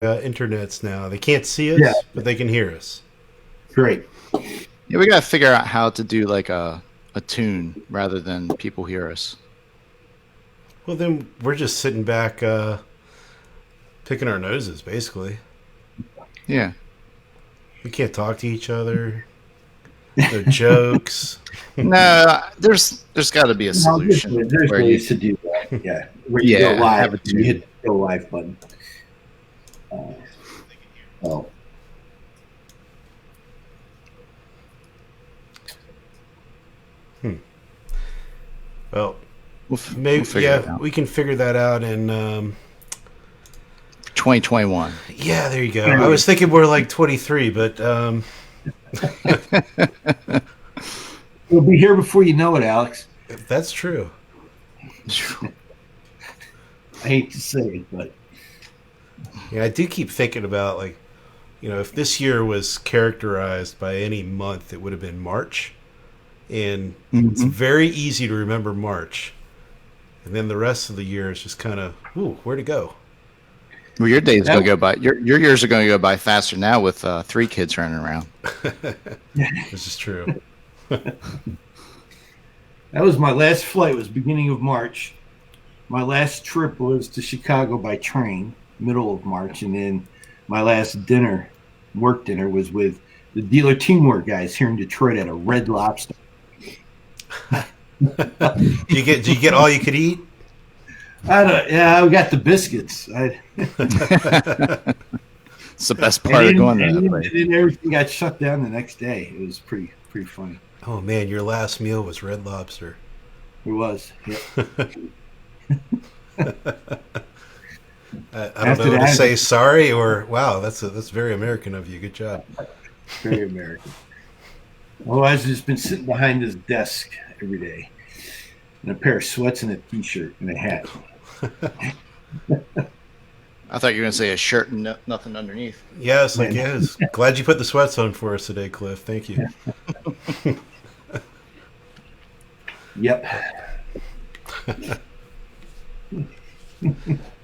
internets now. They can't see us, Yeah. but they can hear us. Great. Yeah, we got to figure out how to do like a tune rather than people hear us. Well, then we're just sitting back picking our noses, basically. Yeah. We can't talk to each other. No jokes. No, there's got to be a No, solution. there's where ways to do that. Yeah. Where you Yeah, go live, have a you tune. hit the go live button. Oh. Well, We'll figure it out. we can figure that out in 2021. yeah, there you go. I was thinking we're like 23, but We'll be here before you know it, Alex. that's true. I hate to say it, but Yeah, I do keep thinking about, like, if this year was characterized by any month, it would have been March. And it's very easy to remember March. And then the rest of the year is just kind of, ooh, where'd it go? Well, your days gonna go by. Your years are going to go by faster now with 3 kids running around. This is true. that was my last flight. Was beginning of March. My last trip was to Chicago by train, middle of March, and then my last work dinner, was with the dealer teamwork guys here in Detroit at a Red Lobster. Did you get all you could eat? I got the biscuits. It's the best part of going there. And then everything got shut down the next day. It was pretty funny. Oh, man, your last meal was Red Lobster. It was. Yep. I don't know to say sorry or, wow, that's very American of you. Good job. Very American. Otherwise, I've just been sitting behind this desk every day in a pair of sweats and a T-shirt and a hat. I thought you were going to say a shirt and nothing underneath. Yes, I guess. Glad you put the sweats on for us today, Cliff. Thank you. Yep. All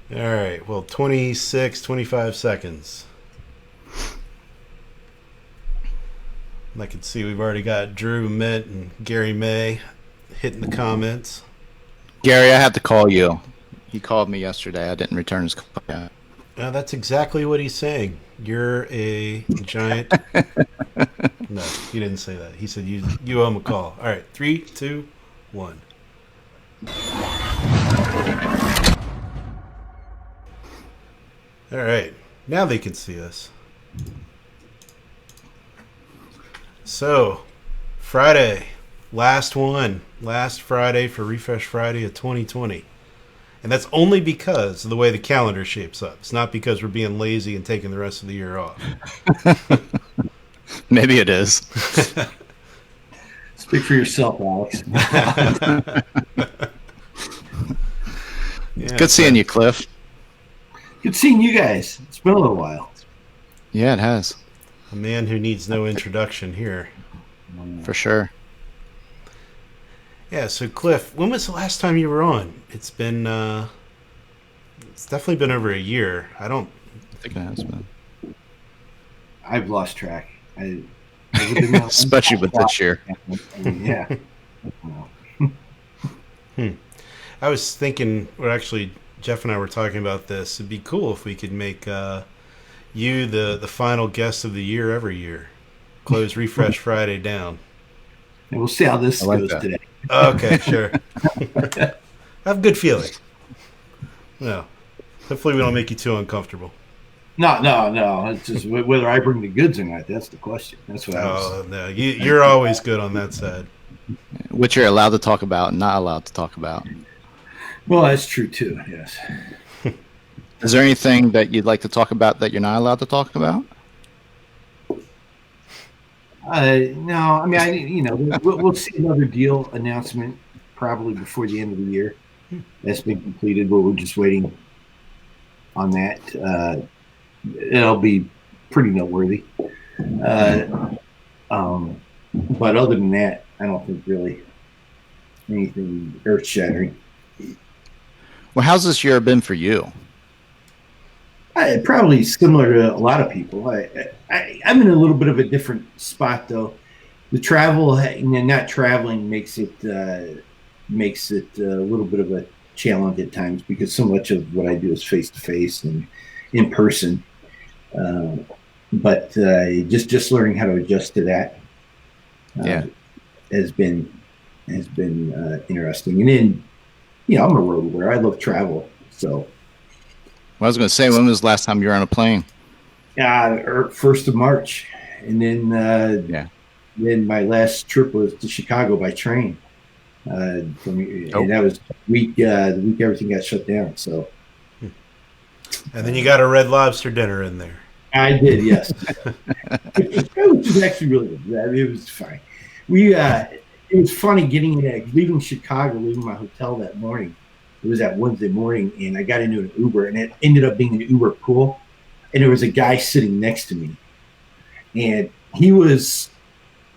right. Well, 25 seconds. I can see we've already got Drew Mint and Gary May hitting the comments. Gary, I have to call you. He called me yesterday. I didn't return his call yet. That's exactly what he's saying. You're a giant. No, he didn't say that. He said you owe him a call. All right. 3, 2, 1. All right. Now they can see us. So, Friday, last Friday for Refresh Friday of 2020. And that's only because of the way the calendar shapes up. It's not because we're being lazy and taking the rest of the year off. Maybe it is. Speak for yourself, Alex. Yeah, Good seeing you, Cliff. Good seeing you guys. It's been a little while. Yeah, it has. a man who needs no introduction here. For sure. Yeah, so Cliff, when was the last time you were on? It's been, it's definitely been over a year. I think it has been. I've lost track. Especially with this year. Yeah. I was thinking, well, actually, Jeff and I were talking about this. It'd be cool if we could make you the final guest of the year every year. Close Refresh Friday down. And we'll see how this goes that. today. Okay, sure. I have a good feeling. No. Hopefully we don't make you too uncomfortable. No. It's just whether I bring the goods or not. That's the question. That's what I was. Oh, no. You're always good on that side. Which you're allowed to talk about and not allowed to talk about. Well, that's true, too. Yes. Is there anything that you'd like to talk about that you're not allowed to talk about? No, I mean, we'll see another deal announcement probably before the end of the year. That's been completed, but we're just waiting on that. It'll be pretty noteworthy. But other than that, I don't think really anything earth-shattering. Well, how's this year been for you? Probably similar to a lot of people. I'm in a little bit of a different spot though. The travel, not traveling makes it a little bit of a challenge at times because so much of what I do is face to face and in person. But just learning how to adjust to that has been interesting. And then, I'm a road warrior. I love travel. So, I was going to say, when was the last time you were on a plane? 1st of March, and then then my last trip was to Chicago by train. And that was the week everything got shut down. So, and then you got a Red Lobster dinner in there. I did, yes. Which was actually really good. It was fine. It was funny leaving Chicago, leaving my hotel that morning. It was that Wednesday morning, and I got into an Uber, and it ended up being an Uber pool. And there was a guy sitting next to me, and he was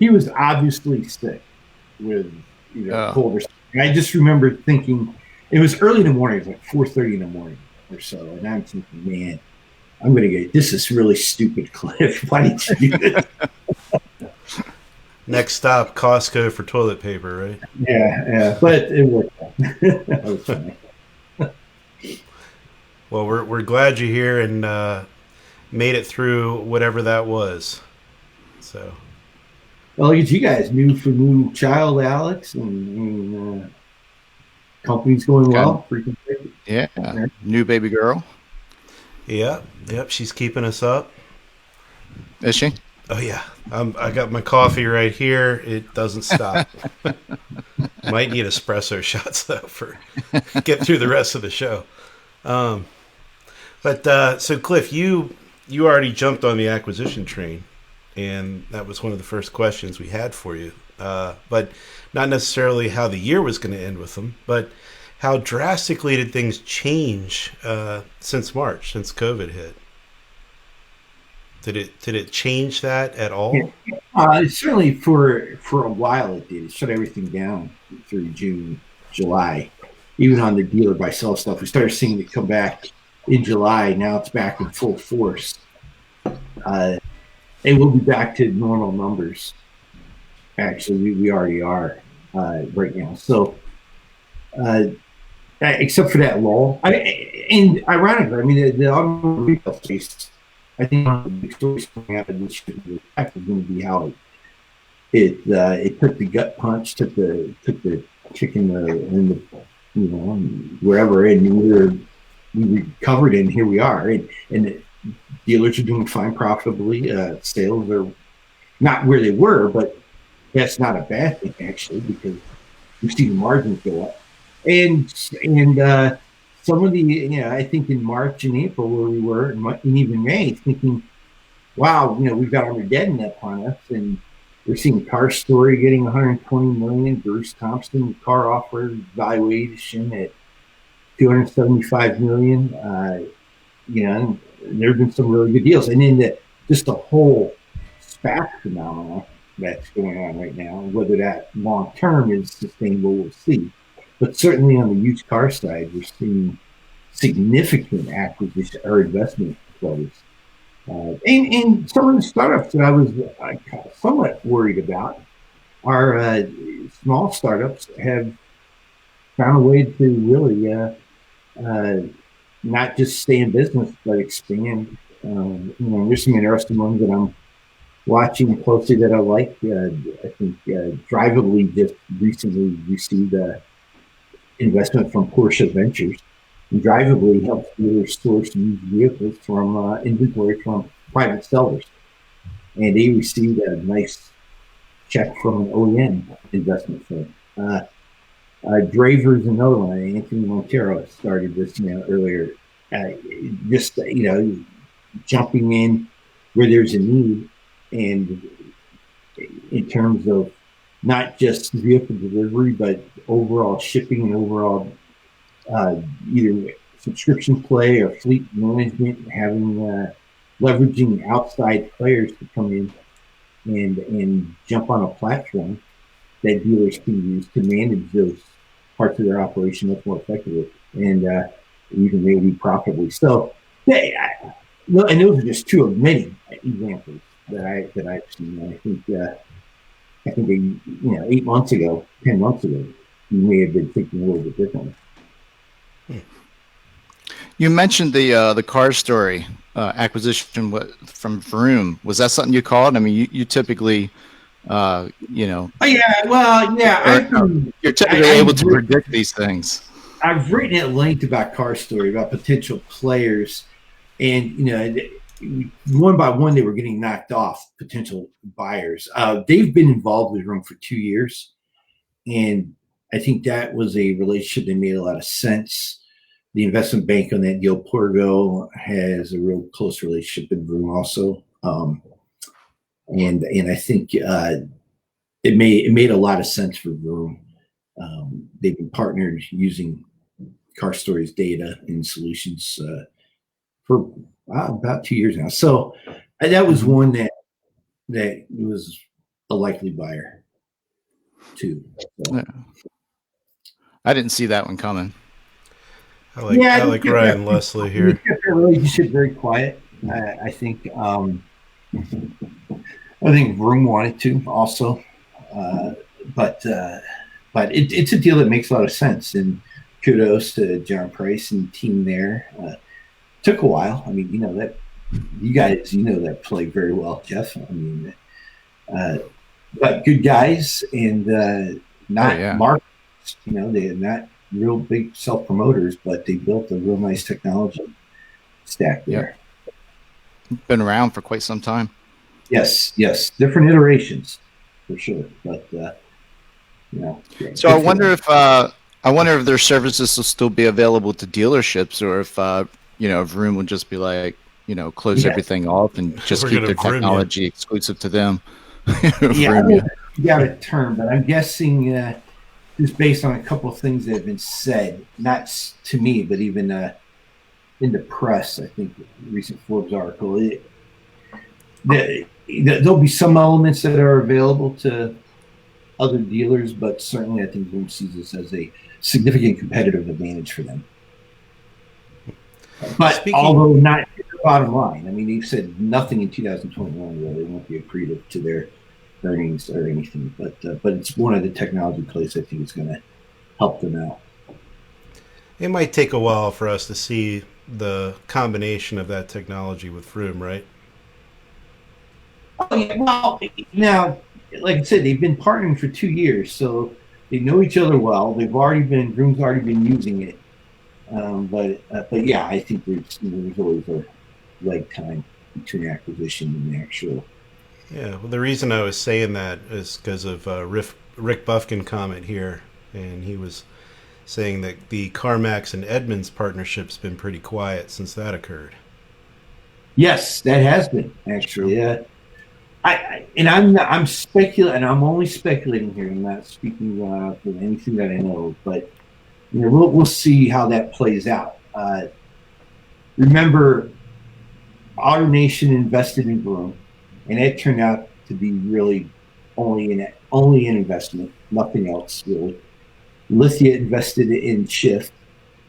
obviously sick with cold or something. And I just remember thinking, it was early in the morning. It was like 4:30 in the morning or so, and I'm thinking, man, I'm going to get this is really stupid, Cliff. Why did you do this? Next stop, Costco for toilet paper, right? Yeah, but it worked out. That was funny. Well, we're glad you're here and made it through whatever that was. So, well, look at you guys, new child, Alex, and company's going well. Yeah, new baby girl. Yep, she's keeping us up. Is she? Oh yeah, I got my coffee right here. It doesn't stop. Might need espresso shots though for get through the rest of the show. But so Cliff, you already jumped on the acquisition train, and that was one of the first questions we had for you. But not necessarily how the year was going to end with them, but how drastically did things change since March, since COVID hit? Did it change that at all? Certainly for a while it did. It shut everything down through June, July. Even on the dealer by sell stuff, we started seeing it come back in July. Now it's back in full force. And we'll be back to normal numbers. Actually, we already are right now. So, except for that lull, and ironically, I mean, the automobile retail space, I think one of the big stories coming out of this year is going to be how it took the gut punch, took the chicken in the wherever, and we recovered, and here we are, and the dealers are doing fine profitably. Sales are not where they were, but that's not a bad thing actually, because we've seen the margins go up, and some of the, I think in March and April where we were, and even May, thinking, wow, we've got Armageddon upon us, and we're seeing Car Story getting $120 million, Bruce Thompson car offer valuation at $275 million. And there have been some really good deals, and then just the whole SPAC phenomenon that's going on right now. Whether that long term is sustainable, we'll see. But certainly on the used car side, we're seeing significant acquisition or investment flows. And some of the startups that I was somewhat worried about are small startups have found a way to really not just stay in business, but expand. There's some interesting ones that I'm watching closely that I like. I think Drivably just recently received investment from Porsche Ventures. And Drivably helps dealers source used vehicles from inventory from private sellers. And they received a nice check from an OEM investment firm. Draver's another one. Anthony Montero started this earlier. Jumping in where there's a need, and in terms of not just vehicle delivery, but overall shipping and overall either subscription play or fleet management, having leveraging outside players to come in and jump on a platform that dealers can use to manage those parts of their operation much more effectively and even maybe profitably. So No, and those are just two of many examples that I've seen. I think 8 months ago, 10 months ago, you may have been thinking a little bit differently. You mentioned the car story acquisition from Vroom. Was that something you called? I mean, you typically, Oh yeah, well, yeah. You're typically able to predict these things. I've written at length about car story, about potential players, and one by one they were getting knocked off. Potential buyers. They've been involved with Vroom for 2 years, and I think that was a relationship that made a lot of sense. The investment bank on that deal, Porgo, has a real close relationship with Vroom also, and I think it made a lot of sense for Vroom. They've been partnered using Car Story's data and solutions for about 2 years now. So that was one that was a likely buyer too. So. Yeah. I didn't see that one coming. I like Ryan Leslie here. We kept our relationship very quiet. I think Vroom wanted to also, but it's a deal that makes a lot of sense. And kudos to John Price and the team there. Took a while. I mean, that you guys, that play very well, Jeff. I mean, but good guys and not marketers. They're not real big self-promoters, but they built a real nice technology stack there. Yep. Been around for quite some time. Yes. Different iterations for sure. But So I wonder if their services will still be available to dealerships, or if Vroom would just be like, close everything off and just keep their technology exclusive to them. You got a term, but I'm guessing just based on a couple of things that have been said, not to me, but even in the press. I think the recent Forbes article, there'll be some elements that are available to other dealers, but certainly I think Vroom sees this as a significant competitive advantage for them. But although not the bottom line, I mean, they've said nothing in 2021 really won't be accretive to their earnings or anything. But it's one of the technology plays I think is going to help them out. It might take a while for us to see the combination of that technology with Vroom, right? Oh yeah. Well, now, like I said, they've been partnering for 2 years, so they know each other well. Vroom's already been using it. But yeah, I think there's always a lag time between acquisition and the actual. Yeah, well, the reason I was saying that is because of Rick Buffkin comment here, and he was saying that the CarMax and Edmunds partnership's been pretty quiet since that occurred. Yes, that has been actually. Yeah, I'm speculating. I'm only speculating here. I'm not speaking for anything that I know, but we'll see how that plays out. Remember, AutoNation invested in Vroom, and it turned out to be really only an investment, nothing else really. Lithia invested in Shift.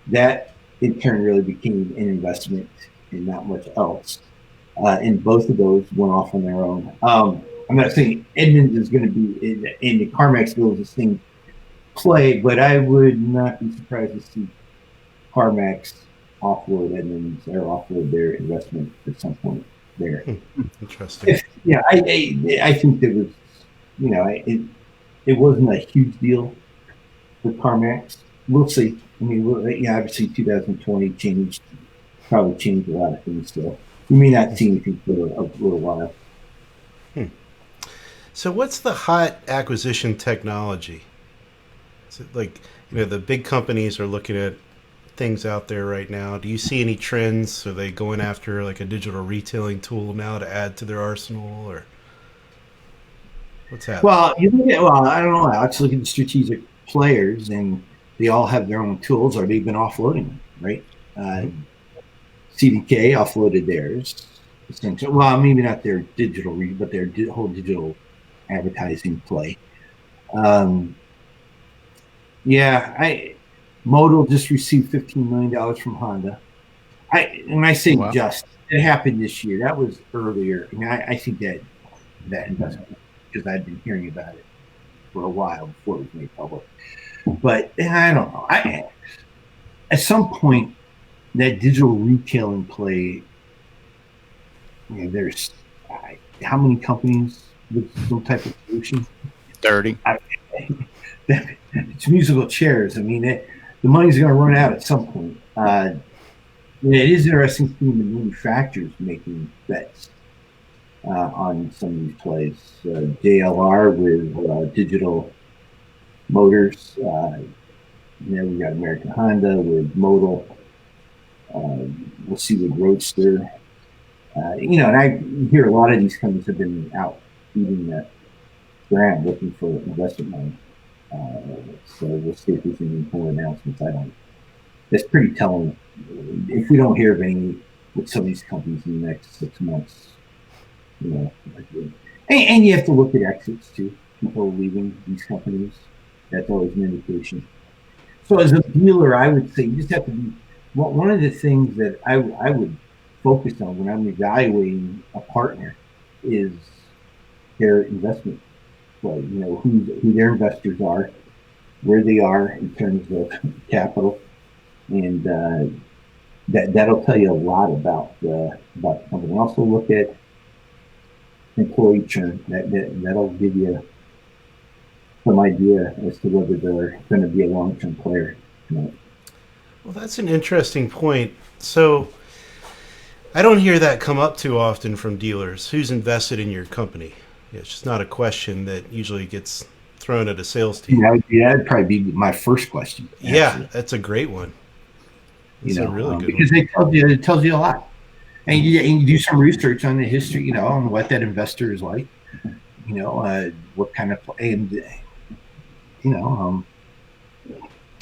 That in turn really became an investment and not much else. And both of those went off on their own. I'm not saying Edmunds is going to be in the CarMax deal is the same play, but I would not be surprised to see CarMax offload Edmunds or offload their investment at some point there. Interesting. I think there was, it wasn't a huge deal for CarMax. We'll see. I mean, obviously 2020 probably changed a lot of things still. We may not see anything for a little while. So what's the hot acquisition technology? Is it like, the big companies are looking at things out there right now. Do you see any trends? Are they going after like a digital retailing tool now to add to their arsenal, or what's happening? Well, I don't know. Let's look at the strategic players, and they all have their own tools, or they've been offloading them, right? CDK offloaded theirs. Essentially, well, maybe not their digital, but their whole digital advertising play. Modal just received $15 million from Honda. When I say Wow. just, it happened this year. That was earlier. I mean, I think that investment, because I'd been hearing about it for a while before it was made public. But I don't know. At some point, that digital retailing play, there's how many companies with some type of solution? 30. It's musical chairs. I mean, the money's going to run out at some point. It is interesting seeing the manufacturers making bets on some of these plays. JLR with Digital Motors. We got American Honda with Modal. We'll see with Roadster. And I hear a lot of these companies have been out feeding the ground looking for investment money. So we'll see if there's any more announcements. That's pretty telling. If we don't hear of any with some of these companies in the next 6 months, and you have to look at exits too. People leaving these companies. That's always an indication. So as a dealer, I would say you just have to be. One of the things that I would focus on when I'm evaluating a partner is their investment play. Who their investors are, where they are in terms of capital, and that'll tell you a lot about the company. Also look at employee churn. That'll give you some idea as to whether they're going to be a long-term player. Well, that's an interesting point. So I don't hear that come up too often from dealers. Who's invested in your company? It's just not a question that usually gets thrown at a sales team. That'd probably be my first question. Actually. Yeah, that's a great one. It's a really good because one. It tells you a lot. And you do some research on the history, on what that investor is like, what kind of play, and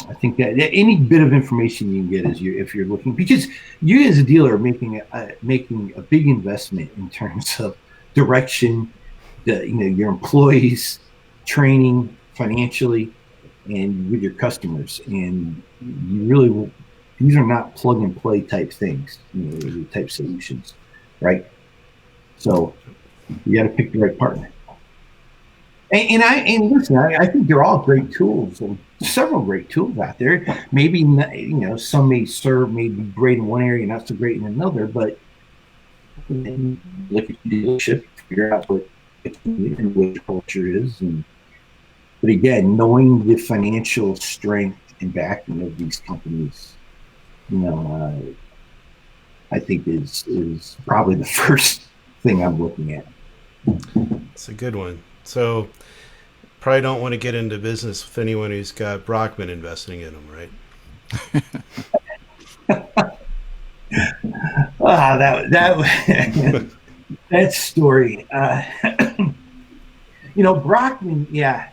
I think that any bit of information you can get if you're looking, because you as a dealer are making a big investment in terms of direction, your employees, training, financially, and with your customers, and you really these are not plug and play type things, type solutions, right? So you got to pick the right partner. And listen, I think they're all great tools, and several great tools out there. Maybe some may be great in one area, not so great in another. But look at the dealership, figure out what the culture is, but again, knowing the financial strength and backing of these companies, I think is probably the first thing I'm looking at. It's a good one. So probably don't want to get into business with anyone who's got Brockman investing in them, right? That story. Brockman. Yeah.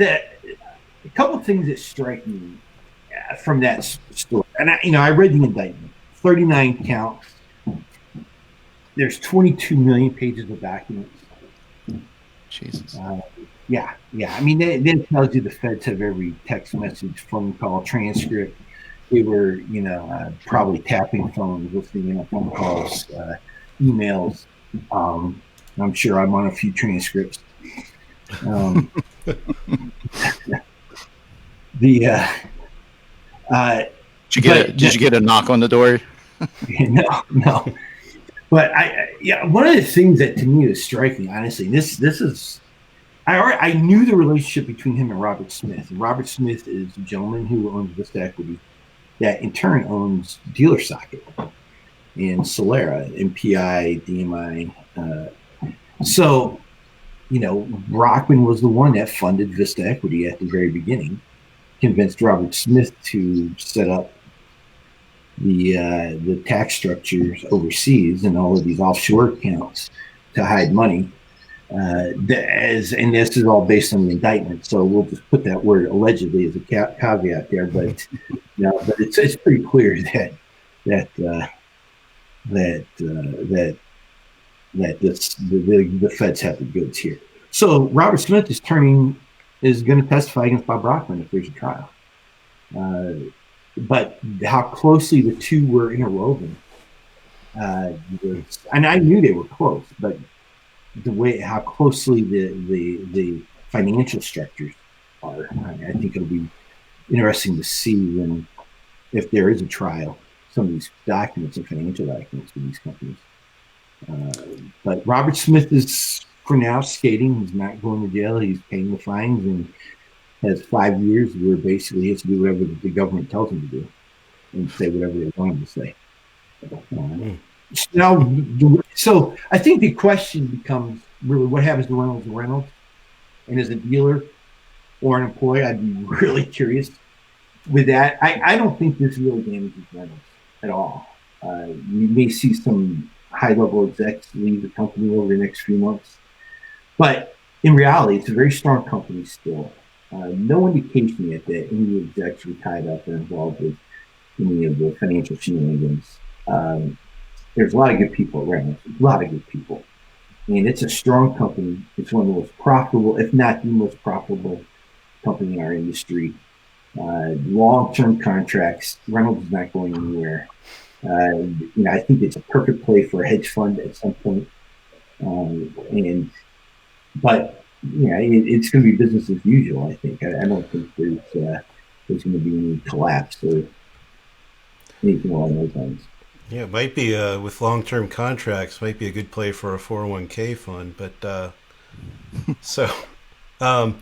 A couple of things that strike me from that story, and I read the indictment. 39 counts. There's 22 million pages of documents. Jesus. Yeah. I mean, that tells you the feds have every text message, phone call, transcript. They were, probably tapping phones, listening to phone calls, emails. I'm sure I'm on a few transcripts. Did you get a knock on the door? No. But one of the things that to me is striking, honestly, this is, I knew the relationship between him and Robert Smith. And Robert Smith is a gentleman who owns Vista Equity, that in turn owns DealerSocket and Solera, MPI, DMI. So, Brockman was the one that funded Vista Equity at the very beginning, convinced Robert Smith to set up the tax structures overseas and all of these offshore accounts to hide money. And this is all based on the indictment, so we'll just put that word allegedly as a caveat there. But but it's pretty clear that the feds have the goods here. So Robert Smith is going to testify against Bob Brockman if there's a trial. but how closely the two were interwoven. And I knew they were close, but the way how closely the financial structures are, I think it'll be interesting to see when, if there is a trial, some of these documents and financial documents for these companies. But Robert Smith is for now skating. He's not going to jail. He's paying the fines and has 5 years where basically he has to do whatever the government tells him to do and say whatever they want him to say. Now, so I think the question becomes really what happens to Reynolds and Reynolds, and as a dealer or an employee, I'd be really curious with that. I don't think this really damages Reynolds at all. You may see some high-level execs leave the company over the next few months, but in reality, it's a very strong company still. No indication yet that any execs were tied up or involved with any of the financial shenanigans. There's a lot of good people at Reynolds, a lot of good people. And it's a strong company. It's one of the most profitable, if not the most profitable company in our industry. Long-term contracts. Reynolds is not going anywhere. I think it's a perfect play for a hedge fund at some point. But it's going to be business as usual. I think. I don't think there's going to be any collapse or anything along those lines. Yeah, it might be with long-term contracts. Might be a good play for a 401k fund. But so on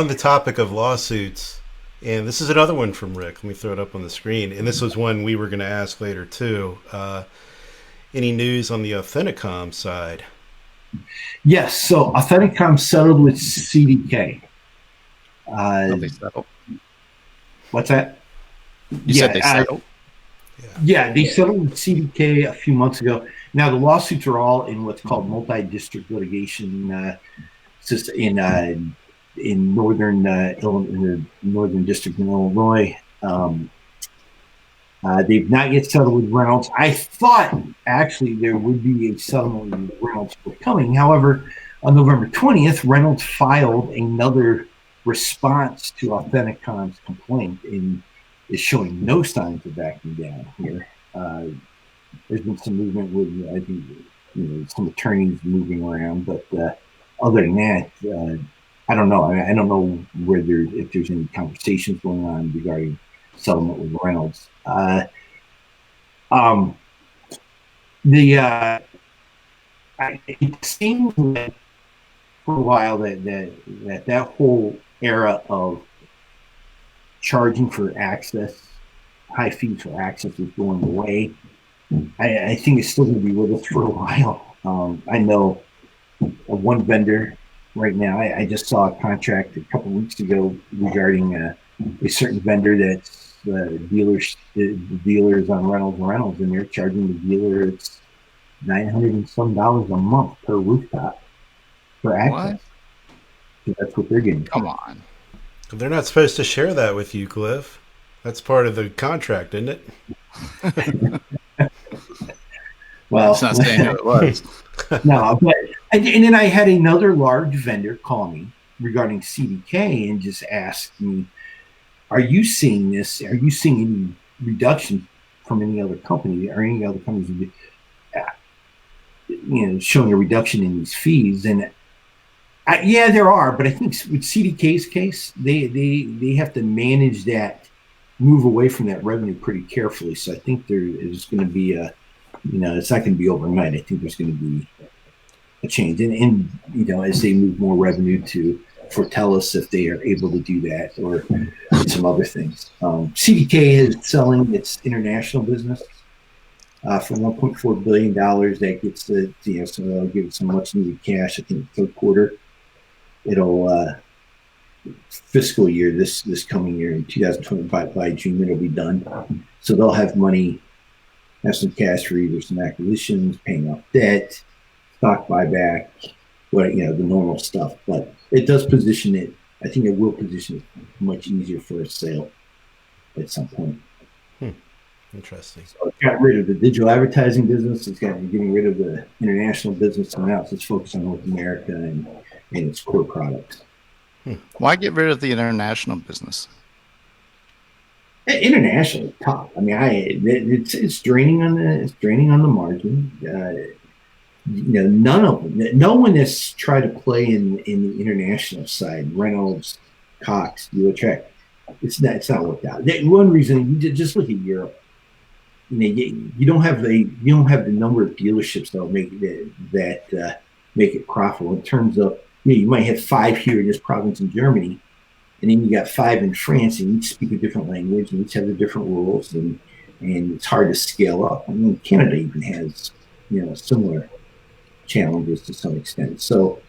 the topic of lawsuits, and this is another one from Rick. Let me throw it up on the screen. And this was one we were going to ask later too. Any news on the Authenticom side? Yes. So Authenticom settled with CDK. They settled. What's that? You said they settled? Yeah, they settled with CDK a few months ago. Now the lawsuits are all in what's called multi-district litigation, in northern in the northern district in Illinois. They've not yet settled with Reynolds. I thought actually there would be a settlement with Reynolds coming. However, on November 20th, Reynolds filed another response to Authenticom's complaint and is showing no signs of backing down here. There's been some movement with, I think, some attorneys moving around, but other than that, I don't know. I don't know if there's any conversations going on regarding settlement with Reynolds. It seems like for a while that whole era of charging for access, high fees for access is going away. I think it's still going to be with us for a while. I know of one vendor right now. I just saw a contract a couple of weeks ago regarding a certain vendor that's the dealers on Reynolds, and they're charging the dealer it's $900 and some a month per rooftop for access. So that's what they're getting. Come on. They're not supposed to share that with you, Cliff. That's part of the contract, isn't it? Well, it's not saying who it was. No, but and then I had another large vendor call me regarding CDK and just asked me, "Are you seeing this? Are you seeing any reduction from any other company or any other companies, showing a reduction in these fees?" And yeah, there are, but I think with CDK's case, they have to manage that move away from that revenue pretty carefully. So I think there is going to be it's not going to be overnight. I think there's going to be a change, and as they move more revenue to Fortellus, if they are able to do that, or some other things. CDK is selling its international business for $1.4 billion. That gets so they'll give it some much needed cash. I think third quarter. It'll fiscal year this coming year in 2025 by June it'll be done. So they'll have money, have some cash for either some acquisitions, paying off debt, stock buyback, the normal stuff. But it does position it. I think it will position it much easier for a sale at some point. Interesting. So it got rid of the digital advertising business. It's getting rid of the international business, and now it's focused on North America and its core products. Why get rid of the international business? International is tough. I mean, it's draining on the margin. No one has tried to play in the international side. Reynolds, Cox, Dealertrack. It's not worked out. One reason, you just look at Europe. You don't have the number of dealerships that'll make it profitable. In terms of, you might have 5 here in this province in Germany, and then you got 5 in France, and each speak a different language, and each have the different rules, and it's hard to scale up. I mean, Canada even has similar challenges to some extent. So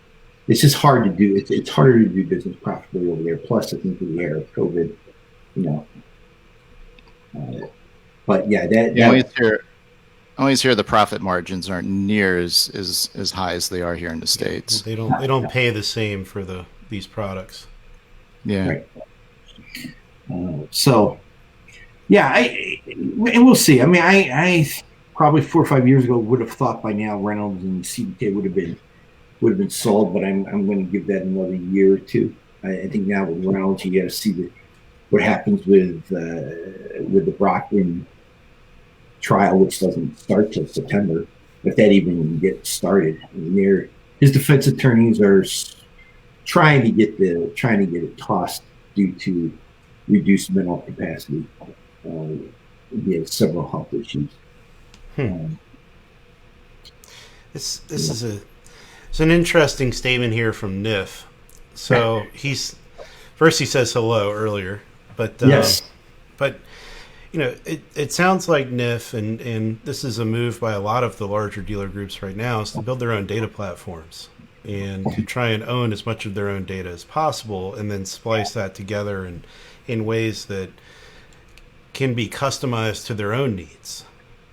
it's just hard to do. It's harder to do business profitably over there. Plus, I think the era of COVID, but yeah, I always hear the profit margins aren't near as high as they are here in the States. They don't pay the same for these products. Yeah. Right. So, yeah, and we'll see. I mean, I probably 4 or 5 years ago would have thought by now Reynolds and CDK would have been sold, but I'm going to give that another year or two. I think now with Reynolds, you got to see what happens with the Brockman trial, which doesn't start till September, if that even gets started. I mean, his defense attorneys are trying to get it tossed due to reduced mental capacity. He has several health issues. This is an interesting statement here from NIF. So he says hello earlier, but yes. But it sounds like NIF, and this is a move by a lot of the larger dealer groups right now, is to build their own data platforms and to try and own as much of their own data as possible, and then splice that together in ways that can be customized to their own needs.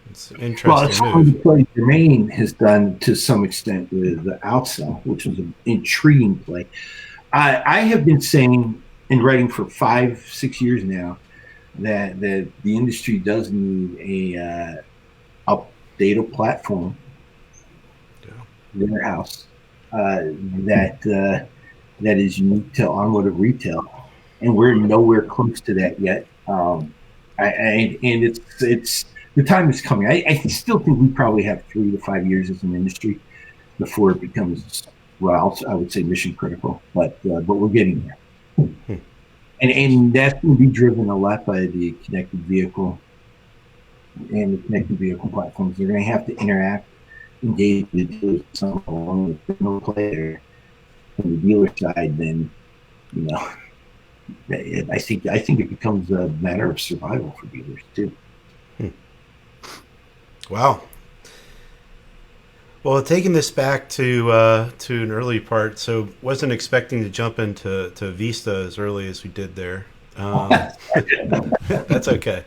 It's an interesting move. It's what Germain has done to some extent with the Outsell, which was an intriguing play. I have been saying and writing for 5-6 years now that the industry does need a data platform in their house that is unique to automotive retail, and we're nowhere close to that yet. And it's the time is coming. I still think we probably have 3 to 5 years as an industry before it becomes, well, I would say mission critical, but we're getting there. And that's going to be driven a lot by the connected vehicle and the connected vehicle platforms. They're going to have to interact, engage with dealers along with no player from the dealer side. Then, I think it becomes a matter of survival for dealers too. Wow. Well, taking this back to an early part, so wasn't expecting to jump into Vista as early as we did there. That's okay.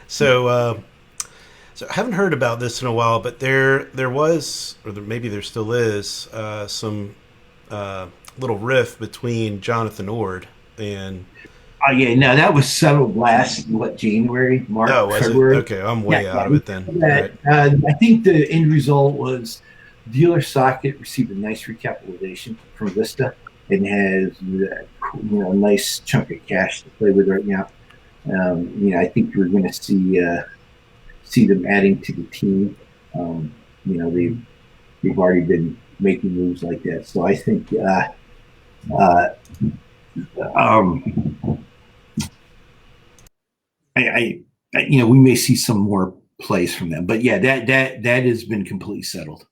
So I haven't heard about this in a while, but there was, or maybe there still is, some little riff between Jonathan Ord and. Oh yeah, no, that was settled last January, March, February. Okay, I'm way out of it then. I think the end result was Dealer Socket received a nice recapitalization from Vista and has a nice chunk of cash to play with right now. I think we're going to see them adding to the team. They've already been making moves like that, so I think. We may see some more plays from them, but yeah, that has been completely settled.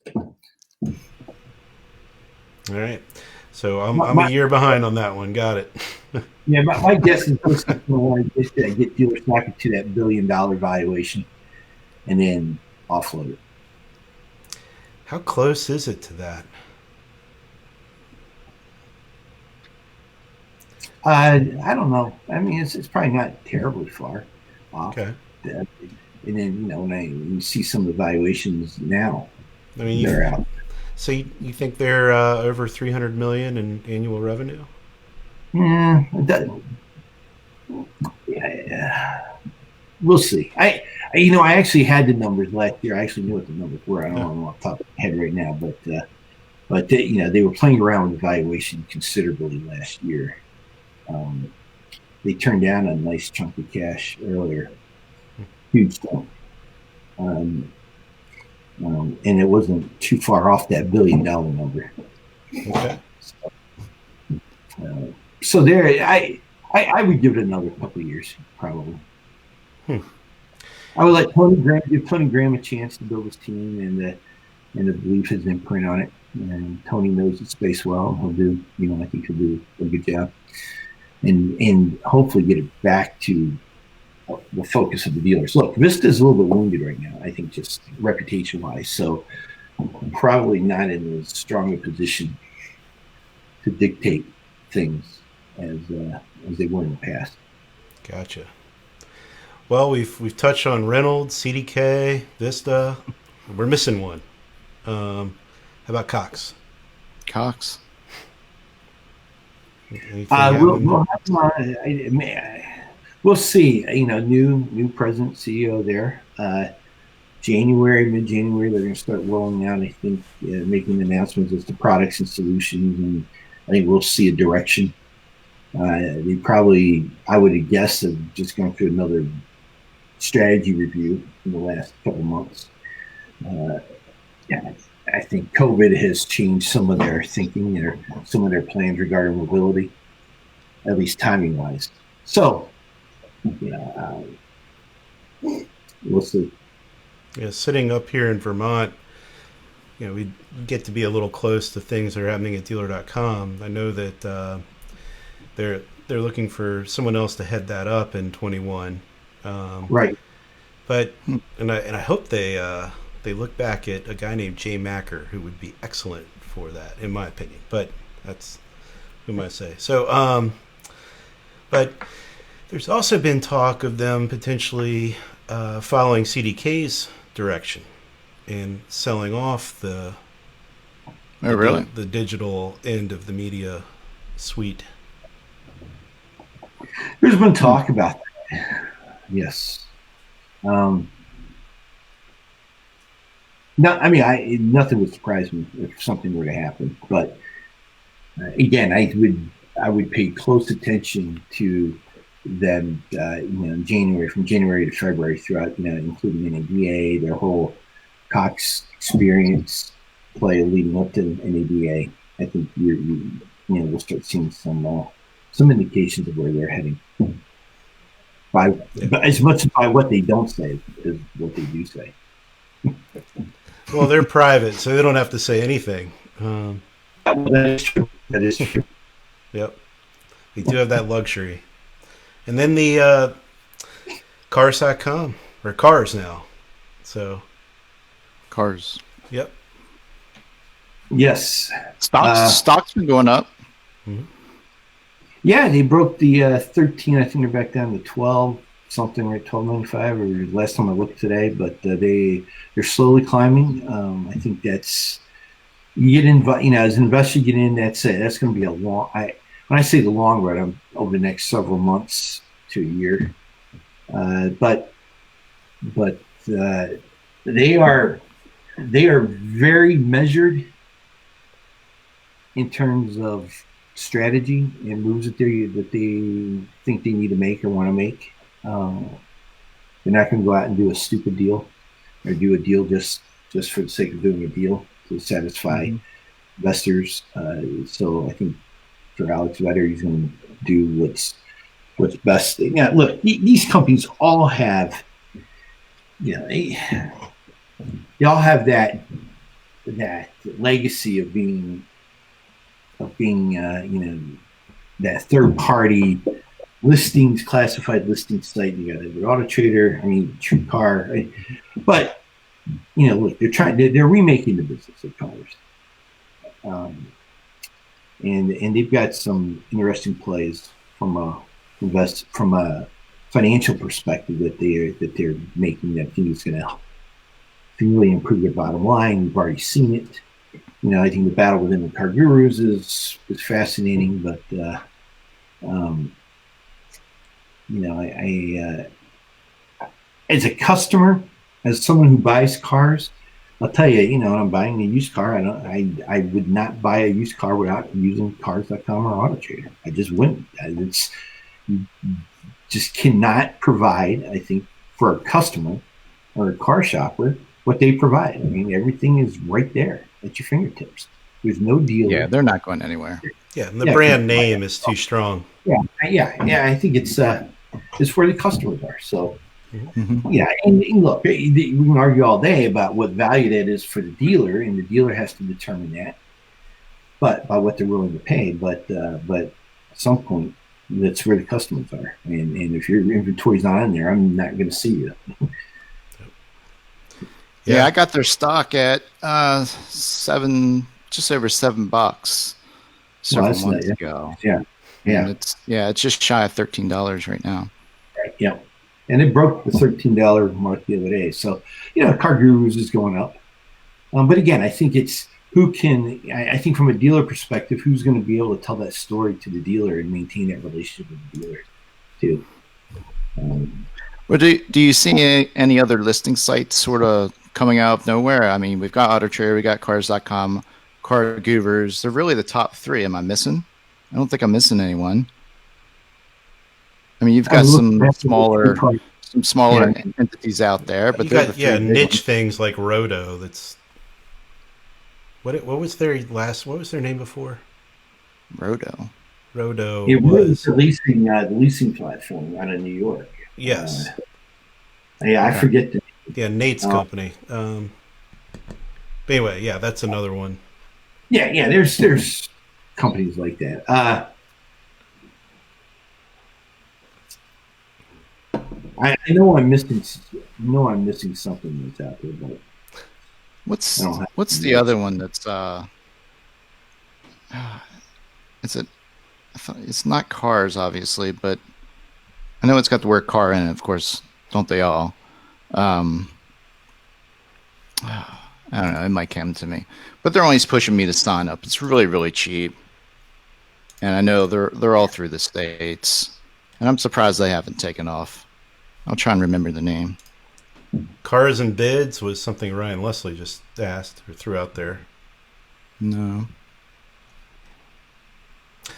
All right, so I'm a year behind on that one. Got it. Yeah, my guess is going to want to get Dealer Socket to that $1 billion valuation, and then offload it. How close is it to that? I don't know. I mean, it's probably not terribly far off. Okay. And then when you see some of the valuations now, I mean, they're out. So you think they're over $300 million in annual revenue? Yeah, we'll see. I actually had the numbers last year. I actually knew what the numbers were. I don't know off the top of my head right now, but they were playing around with the valuation considerably last year. they turned down a nice chunk of cash earlier, huge chunk, and it wasn't too far off that $1 billion number. Okay. So there, I would give it another couple of years, probably. I would let give Tony Graham a chance to build his team and to believe his imprint on it. And Tony knows the space well. He'll do, I think he'll do a good job, and hopefully get it back to the focus of the dealers. Look, Vista's a little bit wounded right now, I think, just reputation-wise. So probably not in as strong a position to dictate things as they were in the past. Gotcha. Well, we've touched on Reynolds, CDK, Vista. We're missing one. How about Cox? Cox. We'll see. New president, CEO there. Mid-January, they're going to start rolling out, I think, making announcements as to products and solutions, and I think we'll see a direction. They probably, I would have guessed, have just gone through another strategy review in the last couple months. I think COVID has changed some of their thinking or some of their plans regarding mobility, at least timing-wise. So, we'll see. Yeah, sitting up here in Vermont, we get to be a little close to things that are happening at dealer.com. I know that they're looking for someone else to head that up in 21. Right. But and I hope they look back at a guy named Jay Macker, who would be excellent for that, in my opinion. But that's who might say. So, but there's also been talk of them potentially following CDK's direction and selling off the digital end of the media suite. There's been talk about that. Yes. Nothing would surprise me if something were to happen. But again, I would pay close attention to them. From January to February, throughout, including NADA, their whole Cox experience play leading up to NADA. I think we'll start seeing some indications of where they're heading. But as much by what they don't say as what they do say. Well, they're private, so they don't have to say anything. That is true. Yep. They do have that luxury. And then the cars.com, or cars now. So. Cars. Yep. Yes. Stock's been going up. Mm-hmm. Yeah, they broke the 13. I think they're back down to 12 something, right? 12.95, or last time I looked today. But they're slowly climbing. I think that's you get as an investor, you get in. That's it. That's going to be a long. When I say the long run, I'm over the next several months to a year. But they are very measured in terms of strategy and moves that they think they need to make or want to make. They're not going to go out and do a stupid deal or do a deal just for the sake of doing a deal to satisfy investors. So I think for Alex Vetter, he's going to do what's best. Yeah, look, these companies all have, they all have that legacy of being that third party listings, classified listing site. You got the Auto Trader, True Car, right? But look, they're remaking the business of cars, and they've got some interesting plays from a financial perspective that they're making that I think is going to really improve their bottom line. We've already seen it. I think the battle within the car gurus is fascinating, but I as a customer, as someone who buys cars, I'll tell you, when I'm buying a used car, I would not buy a used car without using cars.com or Auto Trader. I just wouldn't. It's just cannot provide, I think, for a customer or a car shopper what they provide. I mean, everything is right there at your fingertips. There's no deal. Yeah, they're not going anywhere. Yeah, and the brand name is too strong. Yeah. I think it's where the customers are. So, Mm-hmm. yeah, and look, we can argue all day about what value that is for the dealer, and the dealer has to determine that, but by what they're willing to pay. But at some point, that's where the customers are, and if your inventory's not in there, I'm not going to see you. Yeah, I got their stock at just over $7 several months ago. Yeah. And it's just shy of $13 right now. Right. Yeah, and it broke the $13 mark the other day. So Car Gurus is going up, but again, I think it's who can. I think from a dealer perspective, who's going to be able to tell that story to the dealer and maintain that relationship with the dealer too. Well, do you see any other listing sites sort of coming out of nowhere? I mean, we've got AutoTrader, we got Cars.com, Car Gurus. They're really the top three. Am I missing? I don't think I'm missing anyone. I mean, you've got some smaller entities out there, but you got niche things like Roto. That's what was their name before? Roto It was the leasing platform out of New York. Yes. I forget the. Yeah, Nate's company. But anyway, yeah, that's another one. Yeah. There's companies like that. I know I'm missing. Something that's out there, but what's the other one that's it's not Cars, obviously, but I know it's got the word car in it, of course. Don't they all? I don't know. It might come to me, but they're always pushing me to sign up. It's really, really cheap, and I know they're all through the States, and I'm surprised they haven't taken off. I'll try and remember the name. Cars and Bids was something Ryan Leslie just asked or threw out there. No.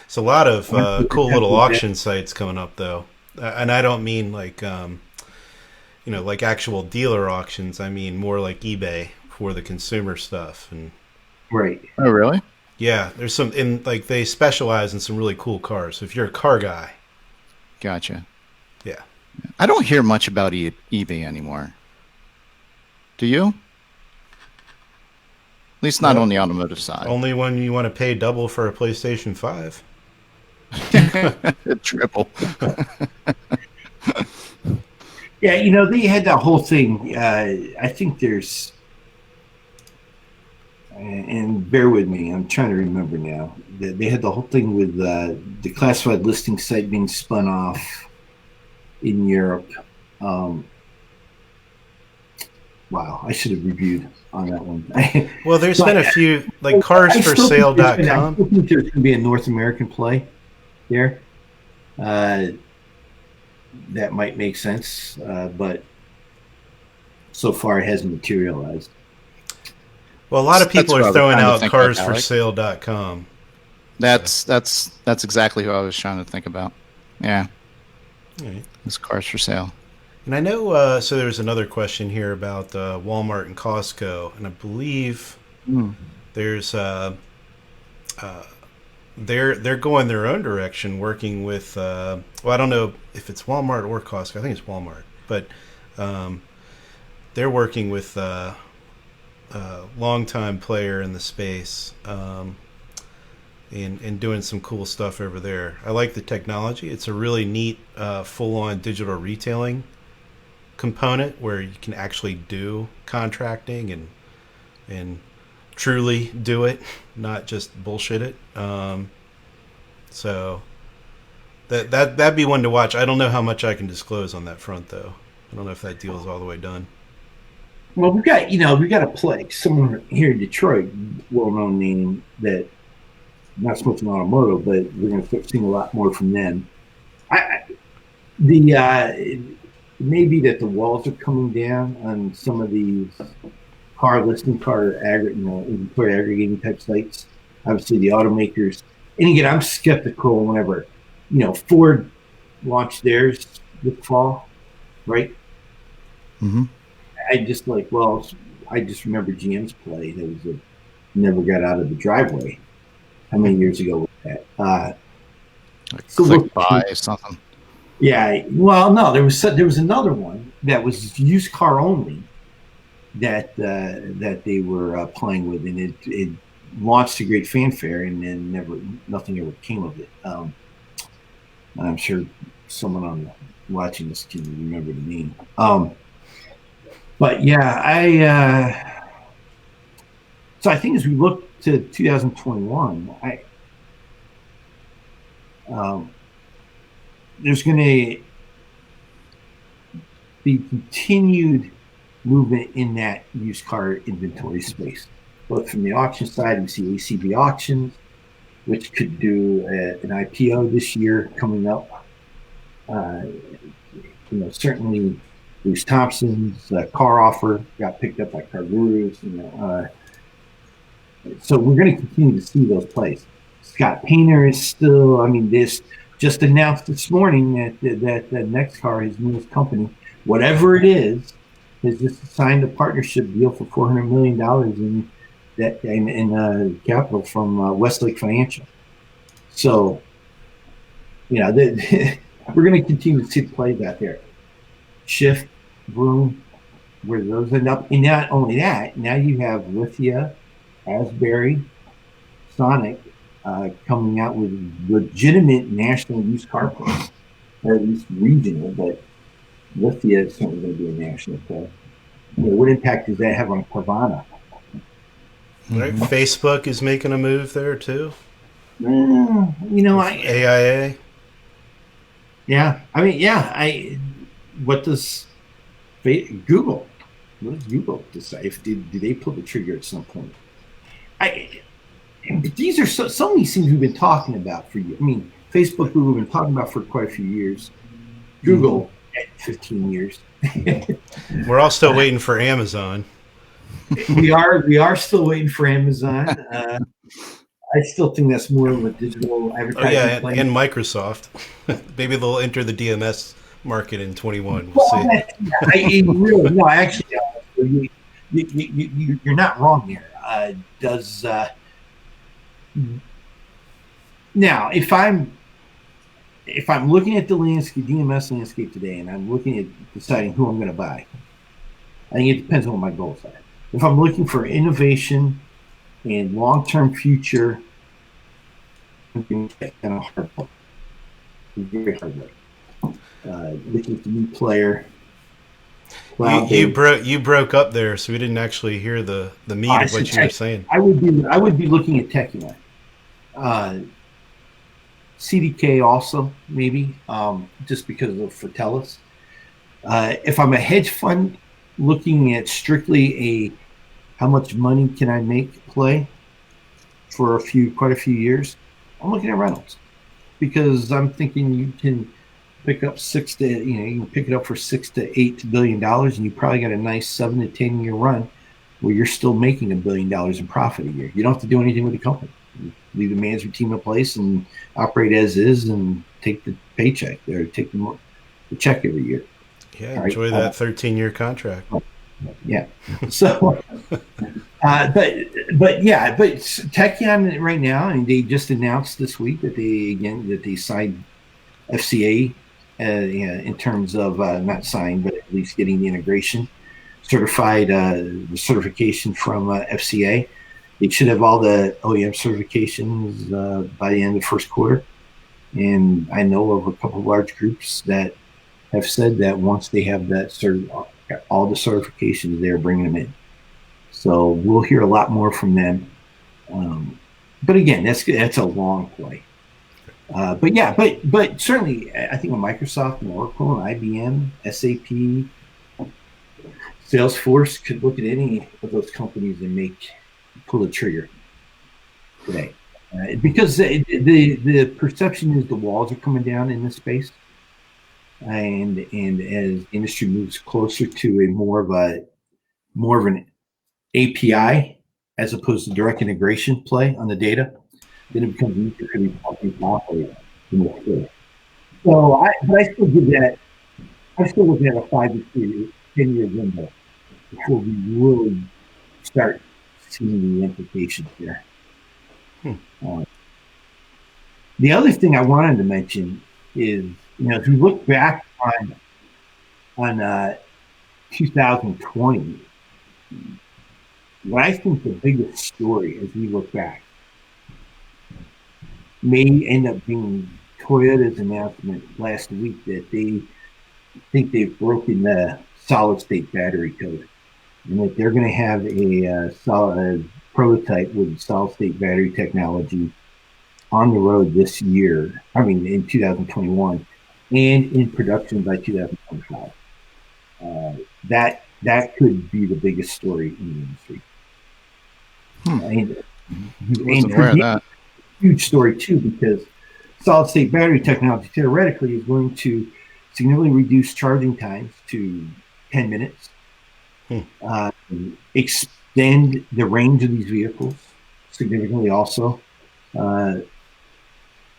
It's a lot of cool little auction sites coming up, though, and I don't mean like like actual dealer auctions. I mean more like eBay for the consumer stuff. And right. Oh, really? Yeah, there's some they specialize in some really cool cars. So if you're a car guy, gotcha. Yeah. I don't hear much about eBay anymore. Do you? At least not on the automotive side. Only when you want to pay double for a PlayStation 5. Triple. Yeah, they had that whole thing. I think there's, and bear with me, I'm trying to remember now. They had the whole thing with the classified listing site being spun off in Europe. Wow, I should have reviewed on that one. Well, there's been a few, like carsforsale.com. I think there's going to be a North American play there. That might make sense, but so far it hasn't materialized. Well, a lot of people are throwing out carsforsale.com. That's exactly who I was trying to think about. Yeah. Right. It's Cars for Sale. And I know, so there's another question here about Walmart and Costco, and I believe there's they're going their own direction, working with well, I don't know if it's Walmart or Costco. I think it's Walmart, but they're working with a longtime player in the space and doing some cool stuff over there. I like the technology. It's a really neat full-on digital retailing component where you can actually do contracting and truly do it, not just bullshit it. So that'd be one to watch. I don't know how much I can disclose on that front, though. I don't know if that deal is all the way done. Well, we got a play. Someone here in Detroit, well-known name that not so much in automotive, but we're going to start seeing a lot more from them. Maybe that the walls are coming down on some of these inventory aggregating type sites. Obviously, the automakers, and again, I'm skeptical whenever Ford launched theirs this fall, right? Mm-hmm. I just I just remember GM's play. That was never got out of the driveway. How many years ago was that? Click buy or something. Yeah. Well, no, there was another one that was used car only that they were playing with, and it launched to great fanfare, and then nothing ever came of it. I'm sure someone watching this can remember the name. But yeah, so I think as we look to 2021, there's going to be continued movement in that used car inventory space. Both from the auction side, we see ACV Auctions, which could do an IPO this year coming up. Certainly Bruce Thompson's car offer got picked up by Car Gurus. So we're going to continue to see those plays. Scott Painter is still, this just announced this morning that Next Car, his newest company, whatever it is, has just signed a partnership deal for $400 million in capital from Westlake Financial. So, we're going to continue to see plays out there. Shift, Vroom, where those end up. And not only that, now you have Lithia, Asbury, Sonic coming out with legitimate national used car plays, or at least regional, but Lithia is certainly going to be a national play. What impact does that have on Carvana? Right. Facebook is making a move there too. AIA. Yeah, what does Google? What does Google decide? Did they pull the trigger at some point? These are some of these things we've been talking about for years. Facebook, Google, we've been talking about for quite a few years. Google, 15 years. We're all still waiting for Amazon. We are still waiting for Amazon. I still think that's more of a digital advertising plan. And Microsoft. Maybe they'll enter the DMS market in 21. We'll see. You're not wrong there. Now, if I'm looking at the DMS landscape today, and I'm looking at deciding who I'm going to buy, I think it depends on what my goals are. If I'm looking for innovation and long-term future, I'm kind of hard work. Very hard work. Looking at the new player. You broke up there, so we didn't actually hear the meat of what you were saying. I would be looking at Techion. CDK also, maybe, just because of Fortellus. If I'm a hedge fund looking at strictly how much money can I make play for quite a few years, I'm looking at Reynolds, because I'm thinking you can pick up you can pick it up for $6 to $8 billion, and you probably got a nice 7 to 10 year run where you're still making $1 billion in profit a year. You don't have to do anything with the company. You leave the management team in place and operate as is, and take the paycheck or take the check every year. Yeah, enjoy that 13-year contract. Yeah. So, but Techion right now, and they just announced this week that they signed FCA, in terms of not signed, but at least getting the integration certified, the certification from FCA. They should have all the OEM certifications by the end of the first quarter. And I know of a couple of large groups that have said that once they have that all the certifications, they're bringing them in. So we'll hear a lot more from them. But again, that's a long play. But certainly, I think with Microsoft and Oracle and IBM, SAP, Salesforce could look at any of those companies and pull the trigger today, because the perception is the walls are coming down in this space, and as industry moves closer to a more of an API as opposed to direct integration play on the data, then it becomes easier for these companies to operate in this space. But I still give that. I still look at a 5 to 10-year window before we really start seeing the implications there. The other thing I wanted to mention is, if you look back on 2020, what I think the biggest story as we look back may end up being Toyota's announcement last week that they think they've broken the solid-state battery code, and that they're going to have a prototype with solid-state battery technology on the road this year. I mean, in 2021, and in production by 2025. That could be the biggest story in the industry. And aware of that. Huge story too, because solid-state battery technology theoretically is going to significantly reduce charging times to 10 minutes, extend the range of these vehicles significantly also.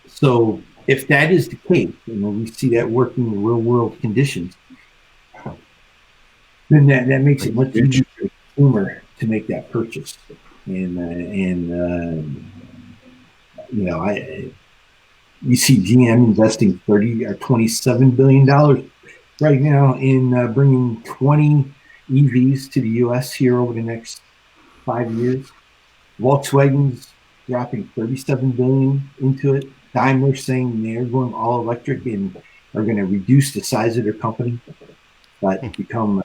So if that is the case, and when we see that working in real-world conditions, then that makes it much easier for the consumer to make that purchase. You see GM investing $30 or $27 billion right now in bringing 20 EVs to the U.S. here over the next 5 years. Volkswagen's dropping $37 billion into it. Daimler saying they're going all electric and are going to reduce the size of their company, but become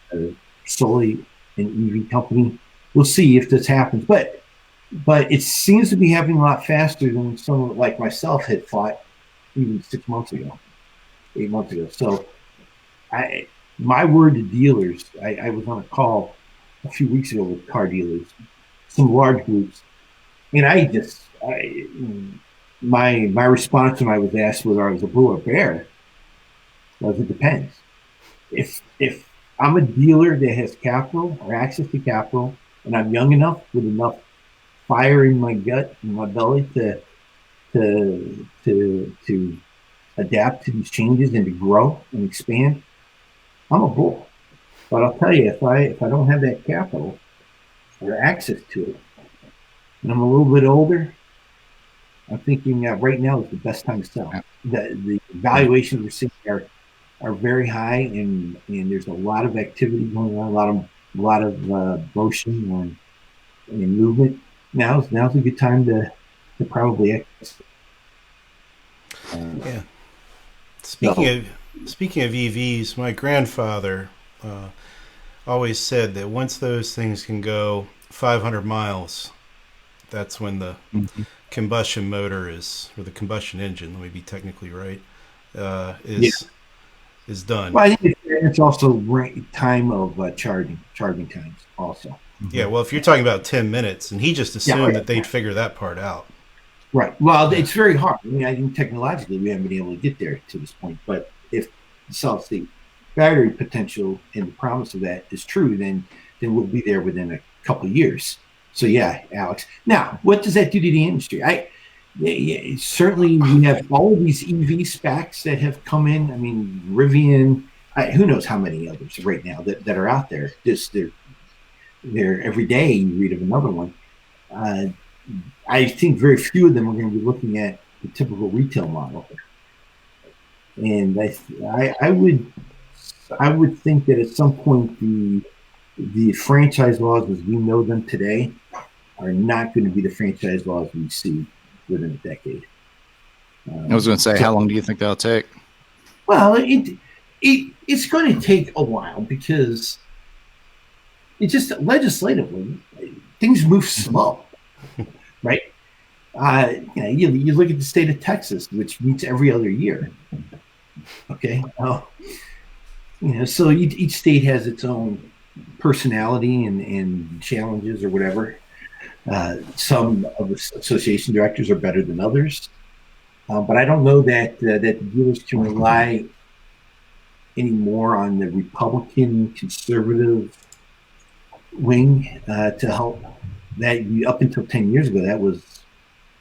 solely an EV company. We'll see if this happens, but it seems to be happening a lot faster than someone like myself had thought even 8 months ago. So my word to dealers, I was on a call a few weeks ago with car dealers, some large groups, and my response when I was asked whether I was a bull or bear was, it depends. If I'm a dealer that has capital or access to capital, and I'm young enough with enough fire in my gut and my belly to adapt to these changes and to grow and expand, I'm a bull. But I'll tell you, if I don't have that capital or access to it, and I'm a little bit older, I'm thinking right now is the best time to sell. The valuations we're seeing are very high, and there's a lot of activity going on, a lot of motion and movement. Now's a good time to probably exit. Yeah. Speaking of EVs, my grandfather always said that once those things can go 500 miles, that's when the combustion motor or the combustion engine, let me be technically right, is done. Well, I think it's also time of charging times also. Yeah, well, if you're talking about 10 minutes, and he just assumed that they'd figure that part out. Right. Well, it's very hard. I think technologically we haven't been able to get there to this point. But if the solid-state battery potential and the promise of that is true, then we'll be there within a couple of years. So yeah, Alex. Now, what does that do to the industry? Certainly we have all of these EV specs that have come in. I mean, Rivian. Who knows how many others right now that are out there? They're every day you read of another one. I think very few of them are going to be looking at the typical retail model, and I would think that at some point the franchise laws as we know them today are not going to be the franchise laws we see within a decade. I was going to say, how long do you think that'll take? Well, it's going to take a while because it's just legislatively things move slow, right? You look at the state of Texas, which meets every other year. Okay, so each state has its own personality and challenges or whatever. Some of the association directors are better than others, but I don't know that the dealers can rely anymore on the Republican conservative wing to help. That up until 10 years ago, that was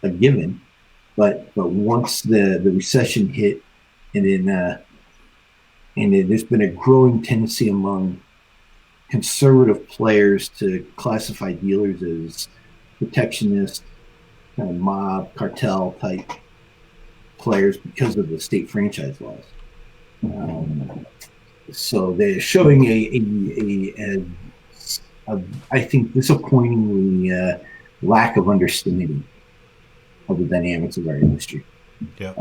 a given, but once the recession hit there's been a growing tendency among conservative players to classify dealers as protectionist, kind of mob, cartel type players because of the state franchise laws. So they're showing I think, disappointingly lack of understanding of the dynamics of our industry. Yeah.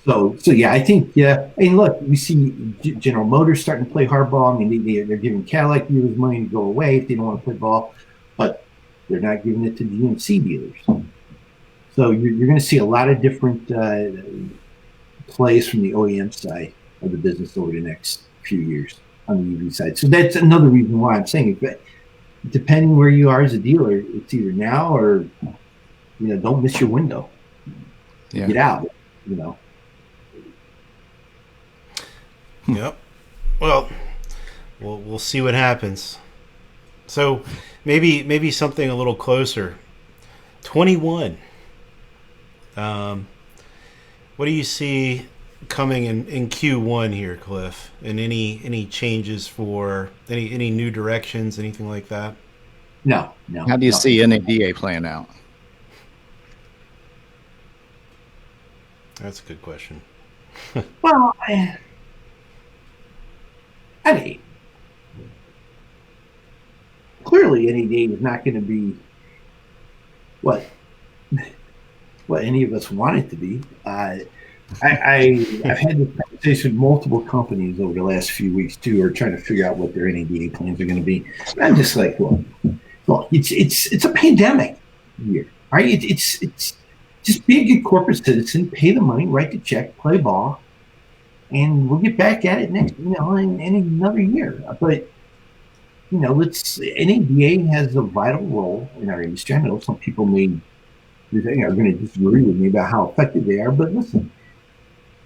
So yeah, I think, yeah. And look, we see General Motors starting to play hardball. I mean, they're giving Cadillac dealers money to go away if they don't want to play ball, but they're not giving it to GMC dealers. So you're going to see a lot of different plays from the OEM side of the business over the next few years on the EV side. So that's another reason why I'm saying it. But depending where you are as a dealer, it's either now or, don't miss your window. Yeah. Get out, Yep. Well, we'll see what happens. So maybe something a little closer. 21. What do you see coming in Q1 here, Cliff? And any changes for any new directions, anything like that? No. How do you see NADA playing out? That's a good question. Well, I mean, clearly NADA is not going to be what any of us want it to be. I've had this conversation with multiple companies over the last few weeks too, are trying to figure out what their NADA plans are going to be. And I'm just like, well, it's a pandemic year, right? It's just be a good corporate citizen, pay the money, write the check, play ball, and we'll get back at it next, in another year. But NADA has a vital role in our industry. I know some people are going to disagree with me about how effective they are, but listen,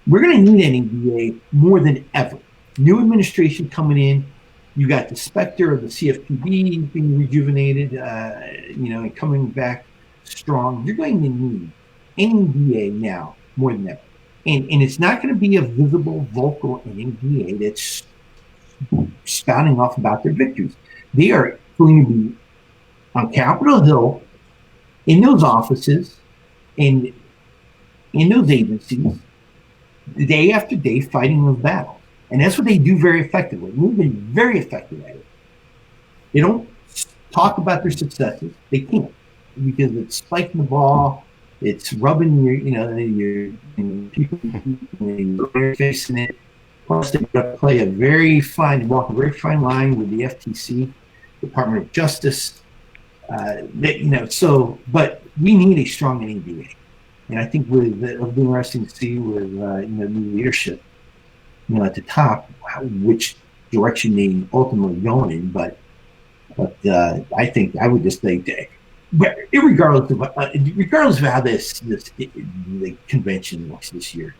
we're going to need NADA more than ever. New administration coming in, you got the specter of the CFPB being rejuvenated, and coming back strong. You're going to need NADA now more than ever. And it's not going to be a visible, vocal NADA that's spouting off about their victories. They are going to be on Capitol Hill, in those offices, in those agencies, day after day, fighting those battles. And that's what they do very effectively. We've been very effective at it. They don't talk about their successes. They can't, because it's spiking the ball. It's rubbing your people facing it. Plus, they play walk a very fine line with the FTC, Department of Justice. But we need a strong NADA, and I think it'll be interesting to see with new leadership, at the top, which direction they ultimately go in. But I think I would just think that, regardless of how the convention looks this year,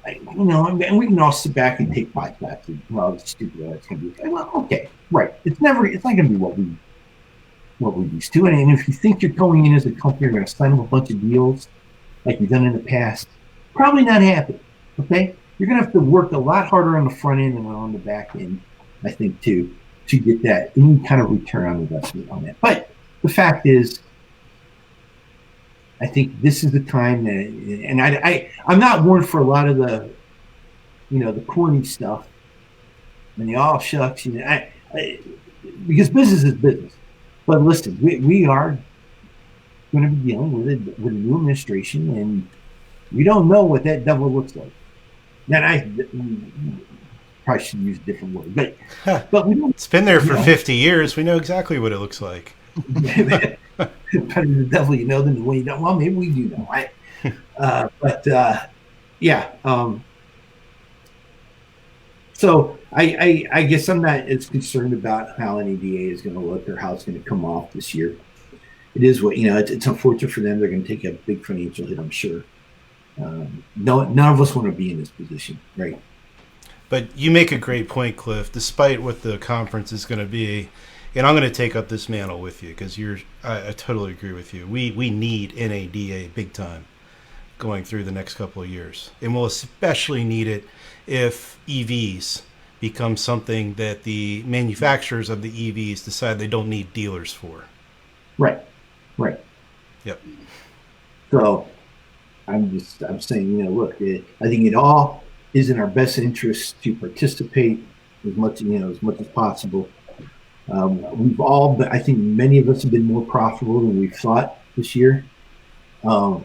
and we can all sit back and take podcasts and it's stupid. It's going to be well, okay, right? It's not going to be what we're used to. And if you think you're going in as a company, you're going to sign up a bunch of deals like you've done in the past, probably not happening. Okay, you're going to have to work a lot harder on the front end and on the back end, I think, to get that any kind of return on investment on that. But the fact is, I think this is the time that, and I'm not one for a lot of the, the corny stuff and the shucks, because business is business. But listen, we are going to be dealing with a new administration, and we don't know what that devil looks like. Now, I probably should use a different word, but we don't. It's been there for 50 years. We know exactly what it looks like. Better the devil you know than the way you don't. Well, maybe we do know, right? So I guess I'm not as concerned about how NADA is going to look or how it's going to come off this year. It is what it's unfortunate for them. They're going to take a big financial hit, I'm sure. None of us want to be in this position, right? But you make a great point, Cliff. Despite what the conference is going to be, and I'm going to take up this mantle with you because I totally agree with you. We need NADA big time. going through the next couple of years. And we'll especially need it if EVs become something that the manufacturers of the EVs decide they don't need dealers for. Right. Yep. So I'm saying, look, I think it all is in our best interest to participate as much as possible. We've all been, I think many of us have been more profitable than we thought this year. I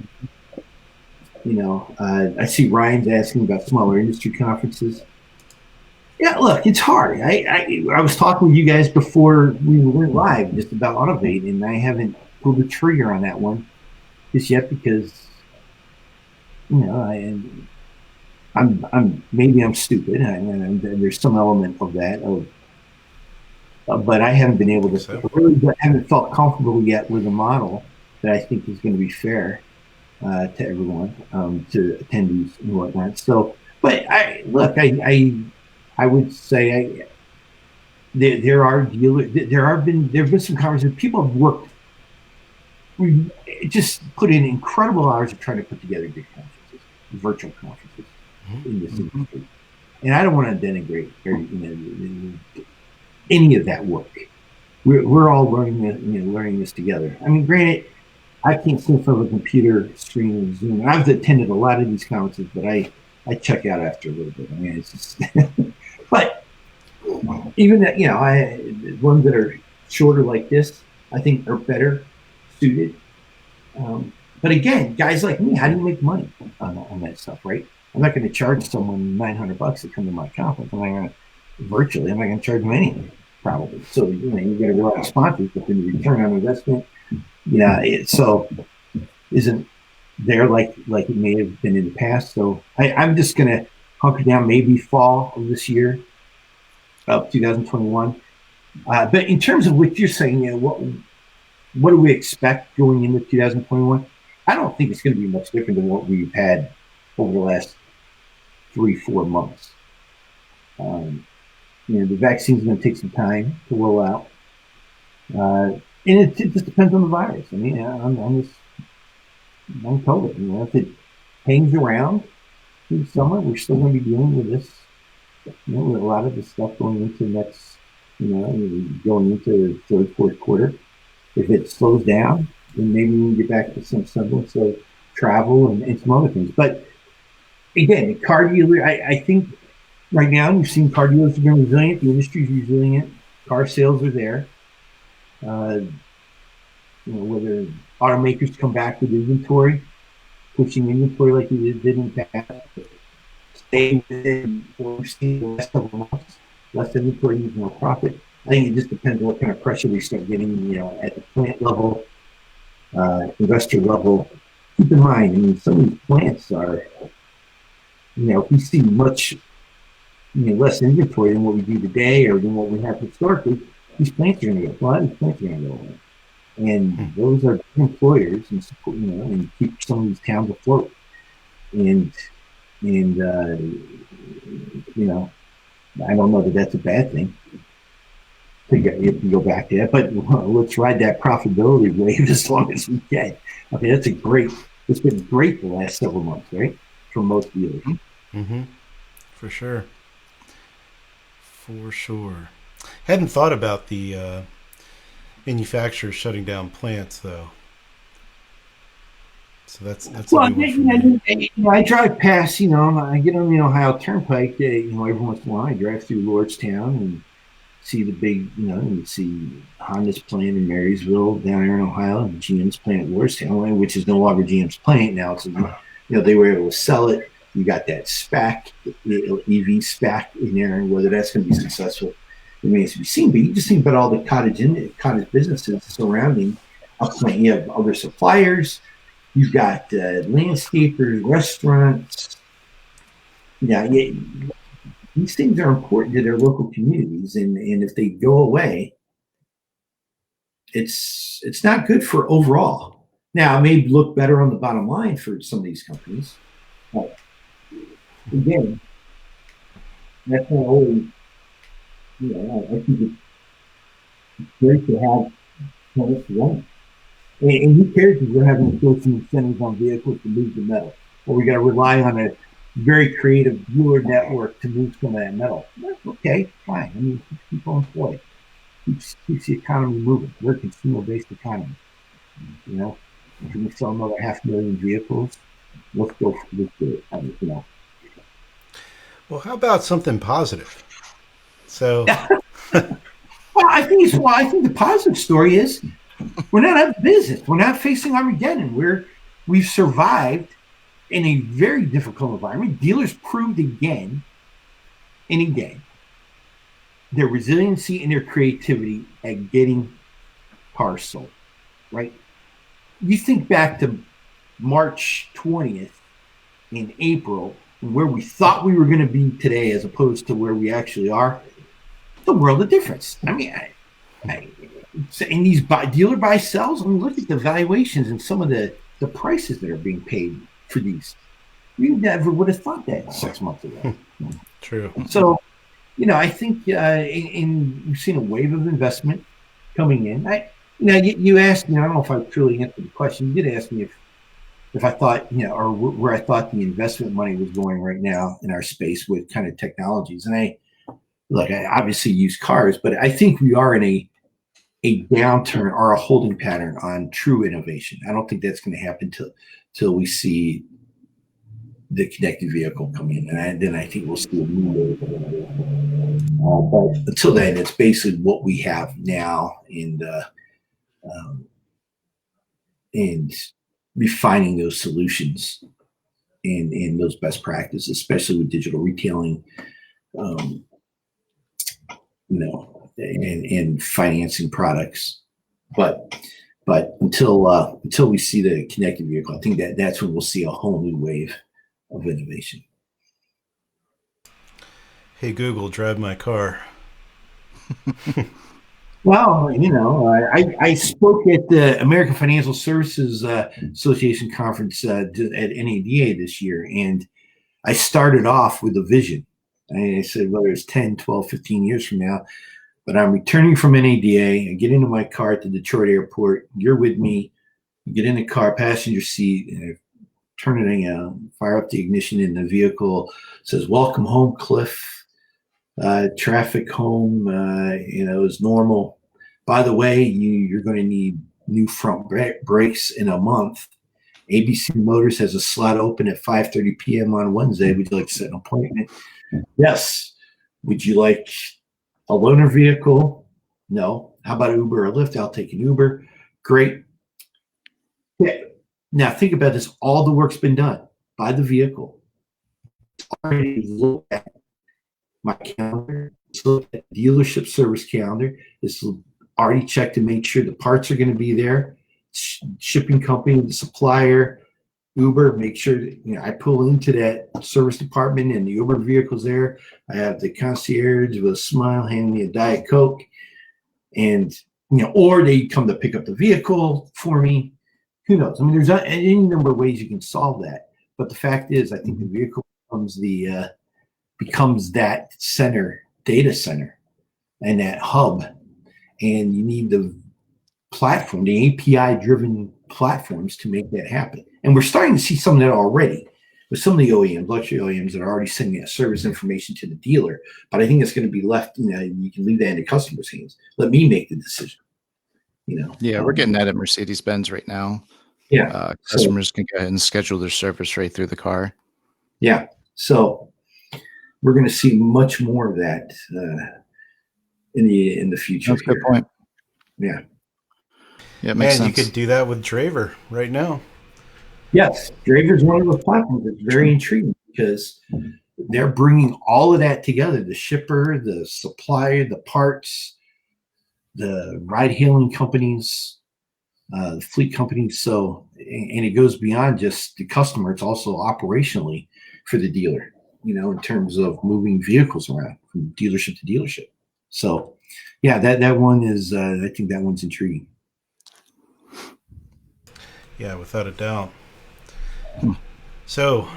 see Ryan's asking about smaller industry conferences. Yeah, look, it's hard. I was talking with you guys before we went live just about Autovate, and I haven't pulled the trigger on that one just yet because, I'm stupid, and there's some element of that. But I haven't been able to. I haven't felt comfortable yet with a model that I think is going to be fair to everyone, to attendees and whatnot. So, but I would say there have been some conversations. People have worked. We just put in incredible hours of trying to put together big conferences, virtual conferences in this industry. And I don't want to denigrate any of that work. We're all learning this together. I mean, granted, I can't sit in front of a computer screen and Zoom. And I've attended a lot of these conferences, but I check out after a little bit. I mean, it's just. But even that, ones that are shorter like this, I think are better suited. But again, guys like me, how do you make money on that stuff, right? I'm not going to charge someone $900 to come to my conference. I'm not going to charge them anything, probably. So you got to go out sponsors, but then the return on investment, so isn't there like it may have been in the past. So I'm just going to hunker down, maybe fall of this year, of 2021. But in terms of what you're saying, what do we expect going into 2021? I don't think it's going to be much different than what we've had over the last 3-4 months. The vaccine's going to take some time to roll out. And it just depends on the virus. I mean, I'm COVID. If it hangs around through the summer, we're still going to be dealing with this, with a lot of the stuff going into next, going into the third, fourth quarter. If it slows down, then maybe we can get back to some semblance of travel and some other things. But again, the car dealer, I think right now you've seen car dealers have been resilient. The industry's resilient. Car sales are there. Whether automakers come back with inventory, pushing inventory like we did in the past, staying within what we've seen the last couple of months, less inventory means more profit. I think it just depends on what kind of pressure we start getting, at the plant level, investor level. Keep in mind, some of these plants are, if we see much, less inventory than what we do today or than what we have historically, these plants are going to go. A lot of these plants are going to go away. And those are employers and support, and keep some of these towns afloat. And I don't know that that's a bad thing. If you go back to that, but let's ride that profitability wave as long as we can. I mean, it's been great the last several months, right? For most dealers. Mm-hmm. For sure. Hadn't thought about the manufacturers shutting down plants, though. So that's well, I drive past, I get on the Ohio Turnpike, every once in a while I drive through Lordstown and see the big, you see Honda's plant in Marysville down there in Ohio, and GM's plant at Lordstown, which is no longer GM's plant now. So, they were able to sell it. You got that SPAC, the EV SPAC in there, and whether that's going to be successful remains to be seen. But you just think about all the cottage businesses surrounding a plant. You have other suppliers. You've got landscapers, restaurants. These things are important to their local communities, and if they go away, it's not good for overall. Now, it may look better on the bottom line for some of these companies, but again, that's not always. I think it's great to have plants running. And who cares if we're having to throw some incentives on vehicles to move the metal? or we got to rely on a very creative dealer network to move some of that metal. Okay, fine. I mean, keeps people employed, keeps the economy moving. We're a consumer-based economy. You know, can we sell another 500,000 vehicles? Let's go for this. You know. Well, how about something positive? So, well, I think the positive story is we're not out of business. We're not facing Armageddon. We've survived in a very difficult environment. Dealers proved again and again their resiliency and their creativity at getting cars sold. Right? You think back to March 20th in April, and where we thought we were going to be today as opposed to where we actually are. The world of difference. I mean, in these dealer buy sells, I mean, look at the valuations and some of the prices that are being paid for these. You never would have thought that 6 months ago. True. So, you know, I think we've seen a wave of investment coming in. You asked me, I don't know if I truly answered the question. You did ask me if I thought, you know, or where I thought the investment money was going right now in our space with kind of technologies. And I obviously use cars, but I think we are in a downturn or a holding pattern on true innovation. I don't think that's going to happen till we see the connected vehicle come in, and then I think we'll see a new wave. But until then, it's basically what we have now, and refining those solutions and those best practices, especially with digital retailing, you know, and financing products. But until we see the connected vehicle, I think that's when we'll see a whole new wave of innovation. Hey Google, drive my car. Well, you know, I spoke at the American Financial Services Association conference at NADA this year, and I started off with a vision. I said, whether it's 10, 12, 15 years from now, but I'm returning from NADA. I get into my car at the Detroit airport. You're with me. You get in the car, passenger seat, and I turn it, fire up the ignition in the vehicle. It says, "Welcome home, Cliff. Traffic home, you know, is normal. By the way, you're going to need new front brakes in a month. ABC Motors has a slot open at 5:30 p.m. on Wednesday. Would you like to set an appointment?" Yes. Would you like a loaner vehicle? No. How about Uber or Lyft? I'll take an Uber. Great. Okay. Now think about this. All the work's been done by the vehicle. Already look at my calendar. Let's look at the dealership service calendar. It's already checked to make sure the parts are going to be there. Shipping company, the supplier, Uber, make sure that, you know, I pull into that service department and the Uber vehicle's there. I have the concierge with a smile handing me a Diet Coke, and, you know, or they come to pick up the vehicle for me. Who knows? I mean, there's any number of ways you can solve that. But the fact is, I think the vehicle becomes that data center and that hub, and you need the platform, the API-driven platforms to make that happen. And we're starting to see some of that already with some of the OEMs, luxury OEMs, that are already sending that service information to the dealer. But I think it's going to be left, you know, you can leave that in the customer's hands. Let me make the decision. You know. Yeah, we're getting that at Mercedes-Benz right now. Yeah. Customers can go ahead and schedule their service right through the car. Yeah. So we're going to see much more of that in the future. That's a good point. Yeah. Yeah, it makes sense. You could do that with Draver right now. Yes, Draver is one of those platforms that's very intriguing because they're bringing all of that together: the shipper, the supplier, the parts, the ride-hailing companies, the fleet companies. So, and it goes beyond just the customer; it's also operationally for the dealer. You know, in terms of moving vehicles around from dealership to dealership. So, yeah, that one is. I think that one's intriguing. Yeah, without a doubt. So,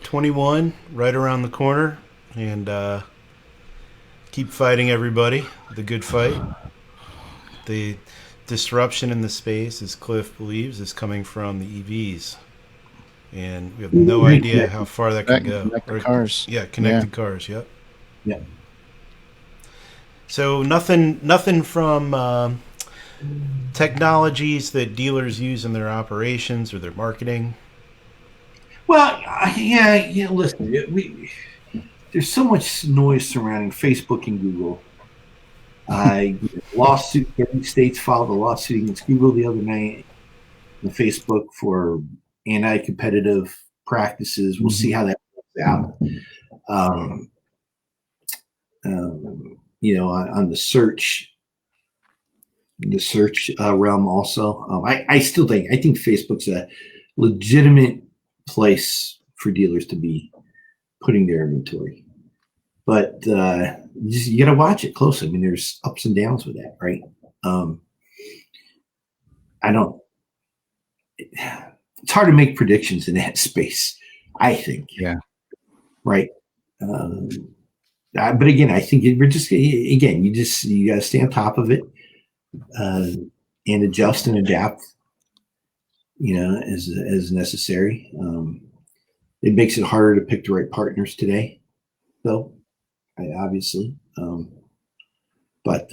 21 right around the corner, and keep fighting, everybody. The good fight. The disruption in the space, as Cliff believes, is coming from the EVs. and we have no idea how far that can go. Connected cars. Yeah, connected cars. Yep. Yeah. So nothing from technologies that dealers use in their operations or their marketing. Well, yeah. Listen, there's so much noise surrounding Facebook and Google. Lawsuit. 30 states filed a lawsuit against Google the other night and Facebook for anti-competitive practices. We'll see how that works out. On the search realm also. I think Facebook's a legitimate place for dealers to be putting their inventory, but you got to watch it closely. I mean, there's ups and downs with that, right? It's hard to make predictions in that space, I think. Yeah. Right. But again, I think you got to stay on top of it and adjust and adapt, as necessary. It makes it harder to pick the right partners today, though, obviously. But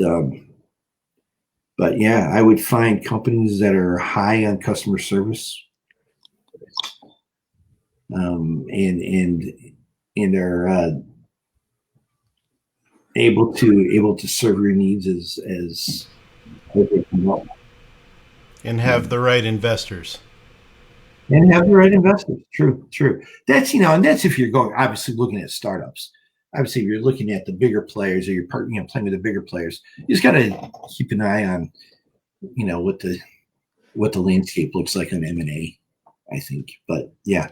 yeah, I would find companies that are high on customer service, and are able to serve your needs as they come up. And have the right investors. True. That's and that's if you're going obviously looking at startups. Obviously, if you're looking at the bigger players or you're playing with the bigger players, you just got to keep an eye on what the landscape looks like on M&A, I think. But yeah.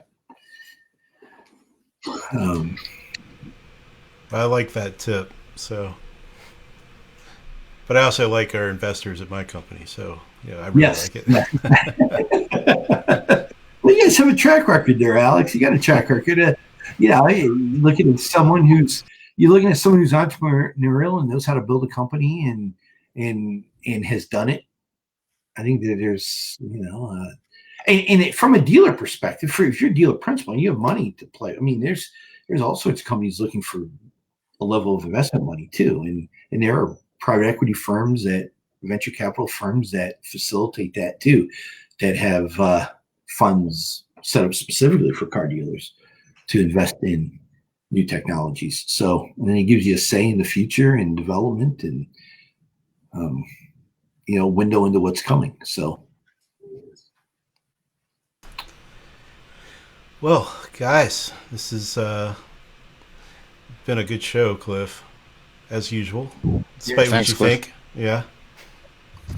I like that tip. So, but I also like our investors at my company. So, I really like it. Well, you guys have a track record there, Alex. You got a track record. You're looking at someone who's entrepreneurial and knows how to build a company and has done it. I think that there's, and from a dealer perspective, if you're a dealer principal and you have money to play, I mean, there's all sorts of companies looking for a level of investment money too, and there are private equity firms, venture capital firms that facilitate that too, that have funds set up specifically for car dealers to invest in new technologies. So, and then it gives you a say in the future and development and window into what's coming. So, well, guys, this has been a good show, Cliff, as usual. Despite what you think. Yeah.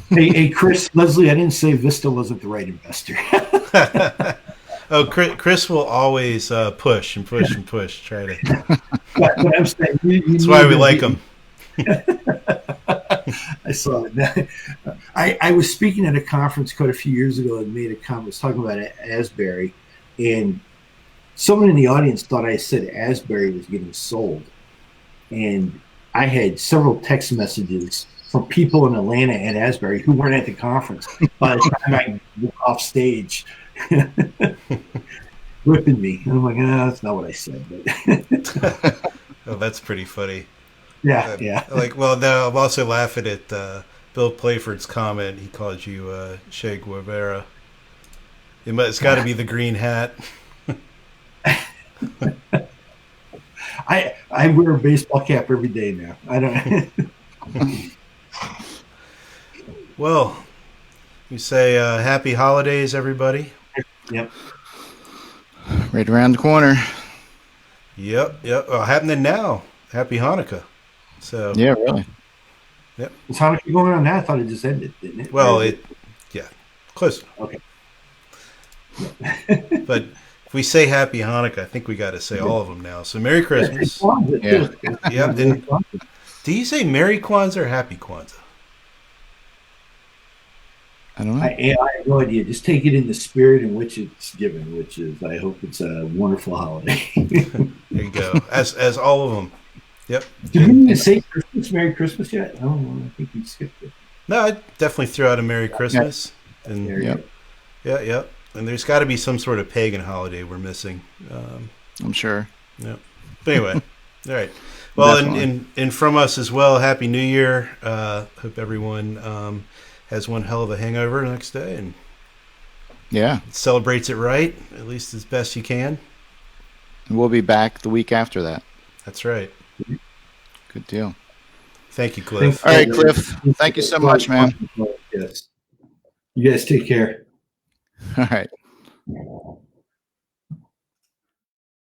Hey, Chris, Leslie, I didn't say Vista wasn't the right investor. Oh, Chris will always push and push and push. Try to. But I'm saying, that's why we like him. I saw it. I was speaking at a conference quite a few years ago and made a comment. I was talking about Asbury, and someone in the audience thought I said Asbury was getting sold, and I had several text messages from people in Atlanta at Asbury who weren't at the conference by the time I went off stage, ripping me. And I'm like, that's not what I said. But oh, that's pretty funny. Yeah. Well, no, I'm also laughing at Bill Playford's comment. He called you Che Guevara. It's got to be the green hat. I wear a baseball cap every day now. I don't. Well, you say happy holidays, everybody. Yep. Right around the corner. Yep. Well, happening now. Happy Hanukkah. So. Yeah, really. Yep. Is Hanukkah going on now? I thought it just ended, didn't it? Well, close. Okay. But if we say happy Hanukkah, I think we got to say all of them now. So Merry Christmas. Yeah. Yep. And do you say Merry Kwanzaa or Happy Kwanzaa? I don't know. I have no idea. Just take it in the spirit in which it's given, which is I hope it's a wonderful holiday. There you go. As all of them. Yep. Did we even say Christmas, Merry Christmas yet? I think we skipped it. No, I definitely threw out a Merry Christmas. And Yep. Yeah. And there's got to be some sort of pagan holiday we're missing. I'm sure. Yeah. But anyway, all right. Well, and from us as well, Happy New Year. Hope everyone has one hell of a hangover the next day and celebrates it right, at least as best you can. And we'll be back the week after that. That's right. Good deal. Thank you, Cliff. All right, Cliff. Thank you so much, man. Yes. You guys take care. All right.